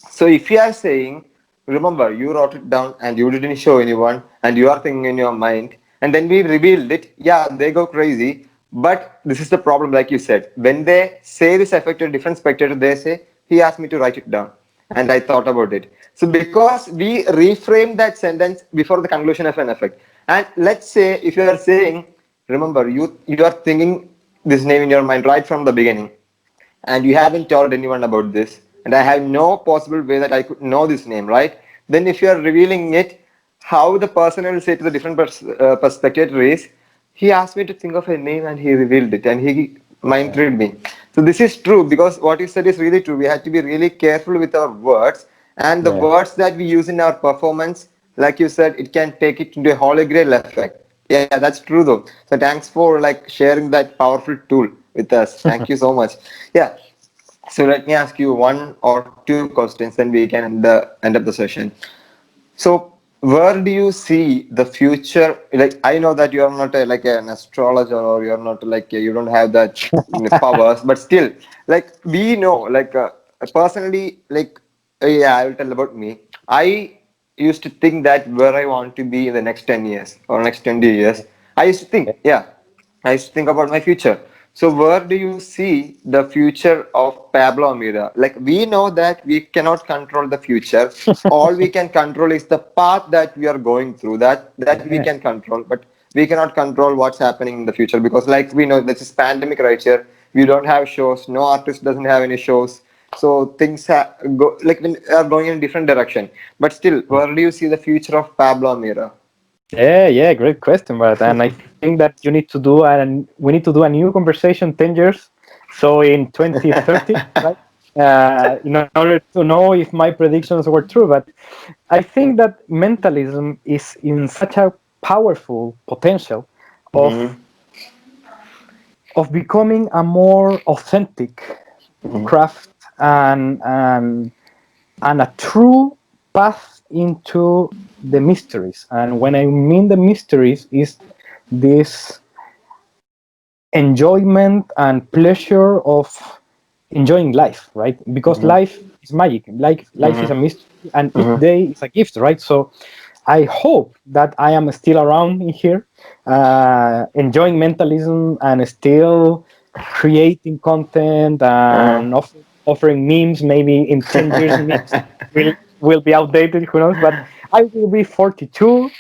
So if you are saying, remember, you wrote it down and you didn't show anyone, and you are thinking in your mind, and then we revealed it, yeah, they go crazy. But this is the problem, like you said. When they say this effect to a different spectator, they say, he asked me to write it down, and I thought about it. So because we reframe that sentence before the conclusion of an effect. And let's say if you are saying, remember, you are thinking this name in your mind right from the beginning, and you haven't told anyone about this, and I have no possible way that I could know this name, right? Then if you are revealing it, how the person will say to the different perspective is, he asked me to think of a name and he revealed it, and he mind read me. So this is true, because what you said is really true. We have to be really careful with our words, and the Yeah. words that we use in our performance, like you said, it can take it into a holy grail effect. Yeah, that's true though. So thanks for like sharing that powerful tool with us. Thank you so much. Yeah. So let me ask you one or two questions, then we can end up the session. So where do you see the future? Like, I know that you are not like an astrologer, or you are not like you don't have that powers, but still, like we know, like personally, like yeah, I will tell about me. I used to think that where I want to be in the next 10 years or next 20 years. I used to think, yeah, I used to think about my future. So where do you see the future of Pablo Amira? Like, we know that we cannot control the future. All we can control is the path that we are going through. That we Yeah. can control, but we cannot control what's happening in the future, because like we know this is pandemic right here. We don't have shows. No artist doesn't have any shows. So things go like are going in a different direction. But still, where do you see the future of Pablo Amira? Yeah, great question, but and I think that you need to do and we need to do a new conversation 10 years, so in 2030, right? In order to know if my predictions were true. But I think that mentalism is in such a powerful potential Mm-hmm. of becoming a more authentic craft and a true path into the mysteries. And when I mean the mysteries, is this enjoyment and pleasure of enjoying life, right? Because Mm-hmm. life is magic. Life is a Mm-hmm. mystery, and each Mm-hmm. day is a gift, right? So I hope that I am still around in here, enjoying mentalism and still creating content and offering memes. Maybe in 10 years, memes will be outdated. Who knows? But I will be 42.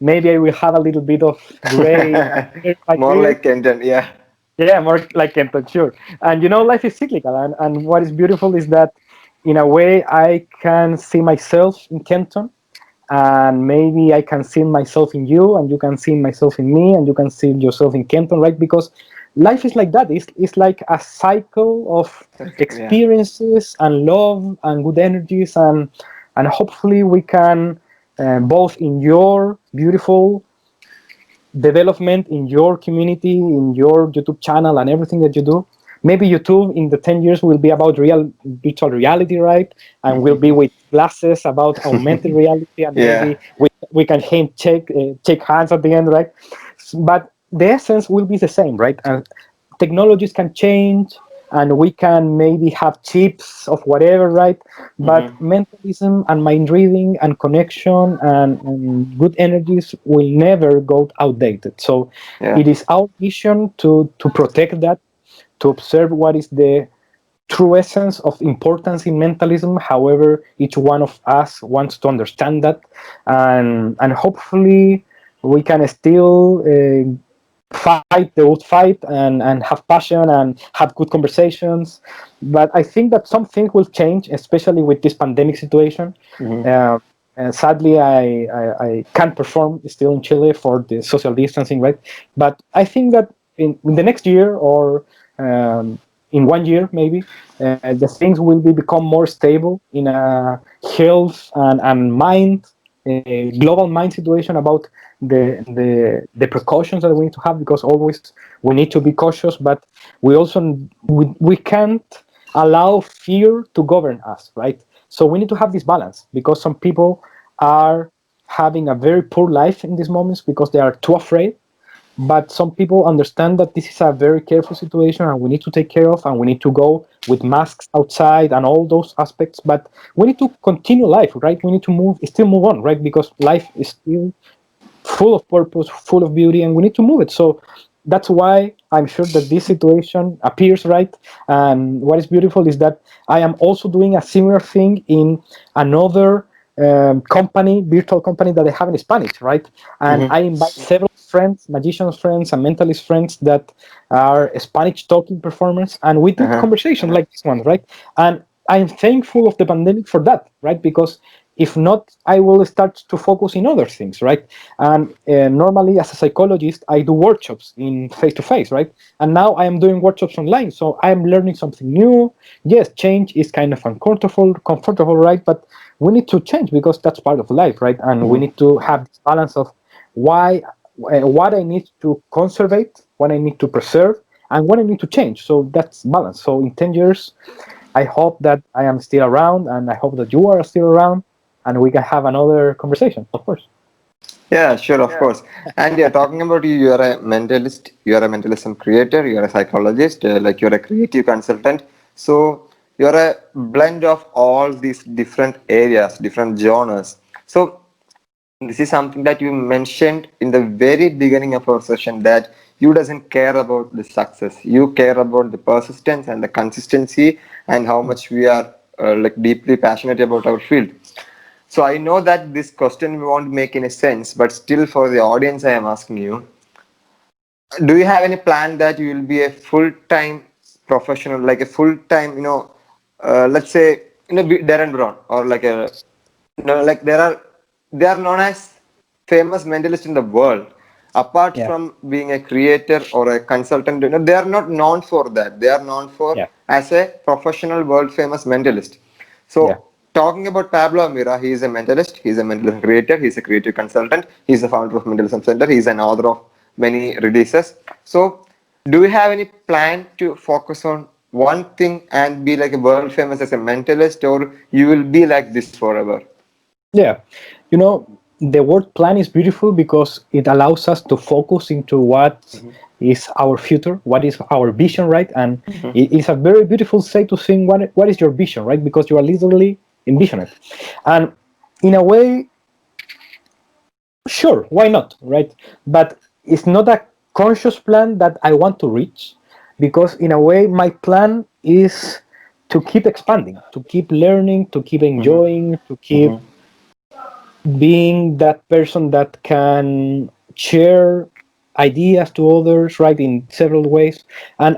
Maybe I will have a little bit of gray hair in my More beard. like Kenton, yeah. Yeah, more like Kenton, sure. And life is cyclical. And what is beautiful is that, in a way, I can see myself in Kenton, and maybe I can see myself in you, and you can see myself in me, and you can see yourself in Kenton, right? Because life is like that. It's like a cycle of Yeah. experiences and love and good energies, and hopefully we can, both in your beautiful development, in your community, in your YouTube channel, and everything that you do. Maybe YouTube in the 10 years will be about real virtual reality, right? And we'll be with glasses about augmented reality, and Yeah. maybe we can shake hands at the end, right? But the essence will be the same, right? And technologies can change, and we can maybe have chips of whatever, right? But Mm-hmm. mentalism and mind reading and connection and good energies will never go outdated. So Yeah. it is our mission to protect that, to observe what is the true essence of importance in mentalism, however each one of us wants to understand that, and hopefully we can still fight the good fight and have passion and have good conversations. But I think that some things will change, especially with this pandemic situation. Mm-hmm. Uh, Sadly, I can't perform still in Chile for the social distancing, right? But I think that in the next year or in 1 year maybe, the things will become more stable in a health and mind, global mind situation about the precautions that we need to have, because always we need to be cautious, but we also we can't allow fear to govern us, right? So we need to have this balance, because some people are having a very poor life in these moments because they are too afraid, but some people understand that this is a very careful situation and we need to take care of, and we need to go with masks outside and all those aspects, but we need to continue life, right? We need to still move on, right? Because life is still full of purpose, full of beauty, and we need to move it. So that's why I'm sure that this situation appears, right. And what is beautiful is that I am also doing a similar thing in another company, virtual company that I have in Spanish, right? And I invite several friends, magicians friends and mentalist friends that are Spanish talking performers, and we do conversation like this one, right? And I'm thankful of the pandemic for that, right? Because if not, I will start to focus in other things, right? And normally, as a psychologist, I do workshops in face-to-face, right? And now I am doing workshops online, so I am learning something new. Yes, change is kind of comfortable, right? But we need to change because that's part of life, right? And we need to have this balance of what I need to conserve, what I need to preserve, and what I need to change. So that's balance. So in 10 years, I hope that I am still around, and I hope that you are still around, and we can have another conversation, of course. Yeah, sure, of course. And yeah, talking about you, you are a mentalist, you are a mentalism creator, you are a psychologist, like you're a creative consultant. So you're a blend of all these different areas, different genres. So this is something that you mentioned in the very beginning of our session, that you doesn't care about the success. You care about the persistence and the consistency, and how much we are like deeply passionate about our field. So I know that this question won't make any sense, but still for the audience, I am asking you: do you have any plan that you will be a full-time professional, like a full-time, let's say, Darren Brown, or like a, like they are known as famous mentalists in the world. Apart Yeah, from being a creator or a consultant, they are not known for that. They are known for yeah, as a professional, world-famous mentalist. yeah, So, talking about Pablo Amira, he is a mentalist, he is a mentalism creator, he is a creative consultant, he is the founder of Mentalism Center, he is an author of many releases. So, do you have any plan to focus on one thing and be like a world famous as a mentalist, or you will be like this forever? yeah. You know, the word plan is beautiful because it allows us to focus into what is our future, what is our vision, right? And it is a very beautiful say to think what is your vision, right? Because you are literally envision it. And in a way, sure, why not, right? But it's not a conscious plan that I want to reach, because in a way my plan is to keep expanding, to keep learning, to keep enjoying, to keep being that person that can share ideas to others, right, in several ways. And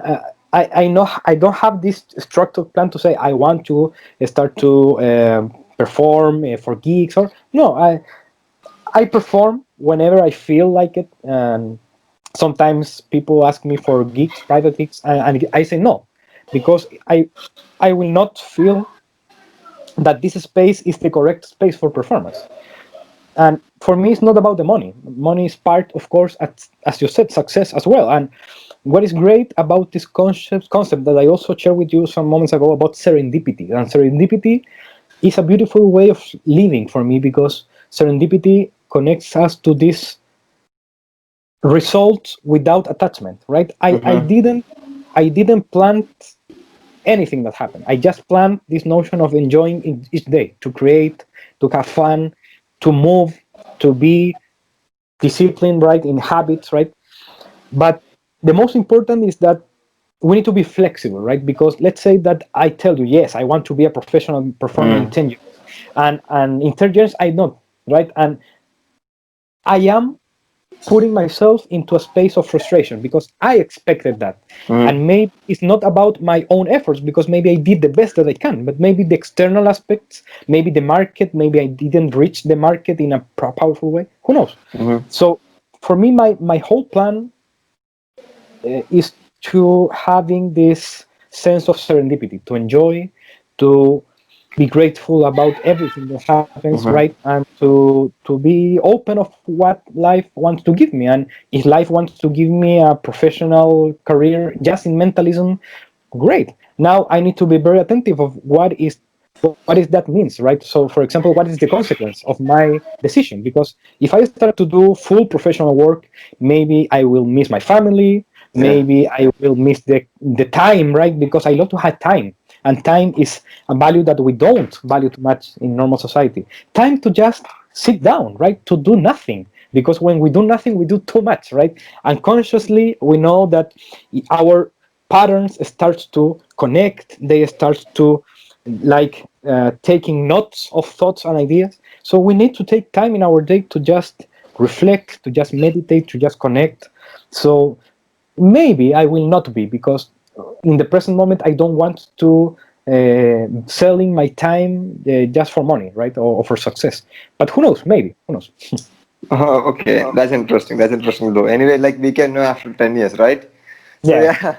I know I don't have this structured plan to say I want to start to perform for gigs, or no, I perform whenever I feel like it, and sometimes people ask me for gigs, private gigs, and I say no, because I will not feel that this space is the correct space for performance. And for me, it's not about the money. Money is part, of course, as you said, success as well. And what is great about this concept that I also shared with you some moments ago about serendipity. And serendipity is a beautiful way of living for me, because serendipity connects us to this result without attachment, right? I didn't plan anything that happened. I just planned this notion of enjoying each day, to create, to have fun, to move, to be discipline, right, in habits, right. But the most important is that we need to be flexible, right? Because let's say that I tell you, yes, I want to be a professional performer in 10 years, and in 10 years I don't, right? And I am putting myself into a space of frustration because I expected that. And maybe it's not about my own efforts because maybe I did the best that I can, but maybe the external aspects, maybe the market, maybe I didn't reach the market in a powerful way. Who knows? So for me, my whole plan is to having this sense of serendipity, to enjoy, to be grateful about everything that happens, right? And to be open of what life wants to give me. And if life wants to give me a professional career just in mentalism, great. Now I need to be very attentive of what is that means, right? So for example, what is the consequence of my decision? Because if I start to do full professional work, maybe I will miss my family, maybe I will miss the time, right? Because I love to have time, and time is a value that we don't value too much in normal society. Time to just sit down, right? To do nothing, because when we do nothing we do too much, right? Unconsciously we know that our patterns start to connect, they start to like taking notes of thoughts and ideas. So we need to take time in our day to just reflect, to just meditate, to just connect. So maybe I will not be, because in the present moment I don't want to selling my time just for money, right, or for success. But who knows? Maybe, who knows? Oh, okay, that's interesting. That's interesting, though. Anyway, like we can know after 10 years, right? So Yeah.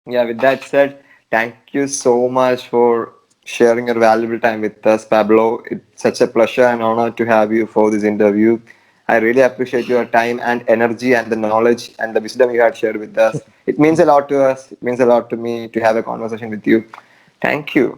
yeah. With that said, thank you so much for sharing your valuable time with us, Pablo. It's such a pleasure and honor to have you for this interview. I really appreciate your time and energy and the knowledge and the wisdom you had shared with us. It means a lot to us. It means a lot to me to have a conversation with you. Thank you.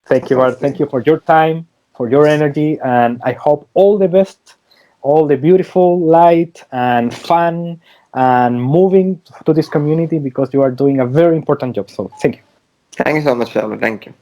Thank you, Bart. Thank you for your time, for your energy, and I hope all the best, all the beautiful light and fun and moving to this community, because you are doing a very important job. So thank you. Thank you so much, Pablo. Thank you.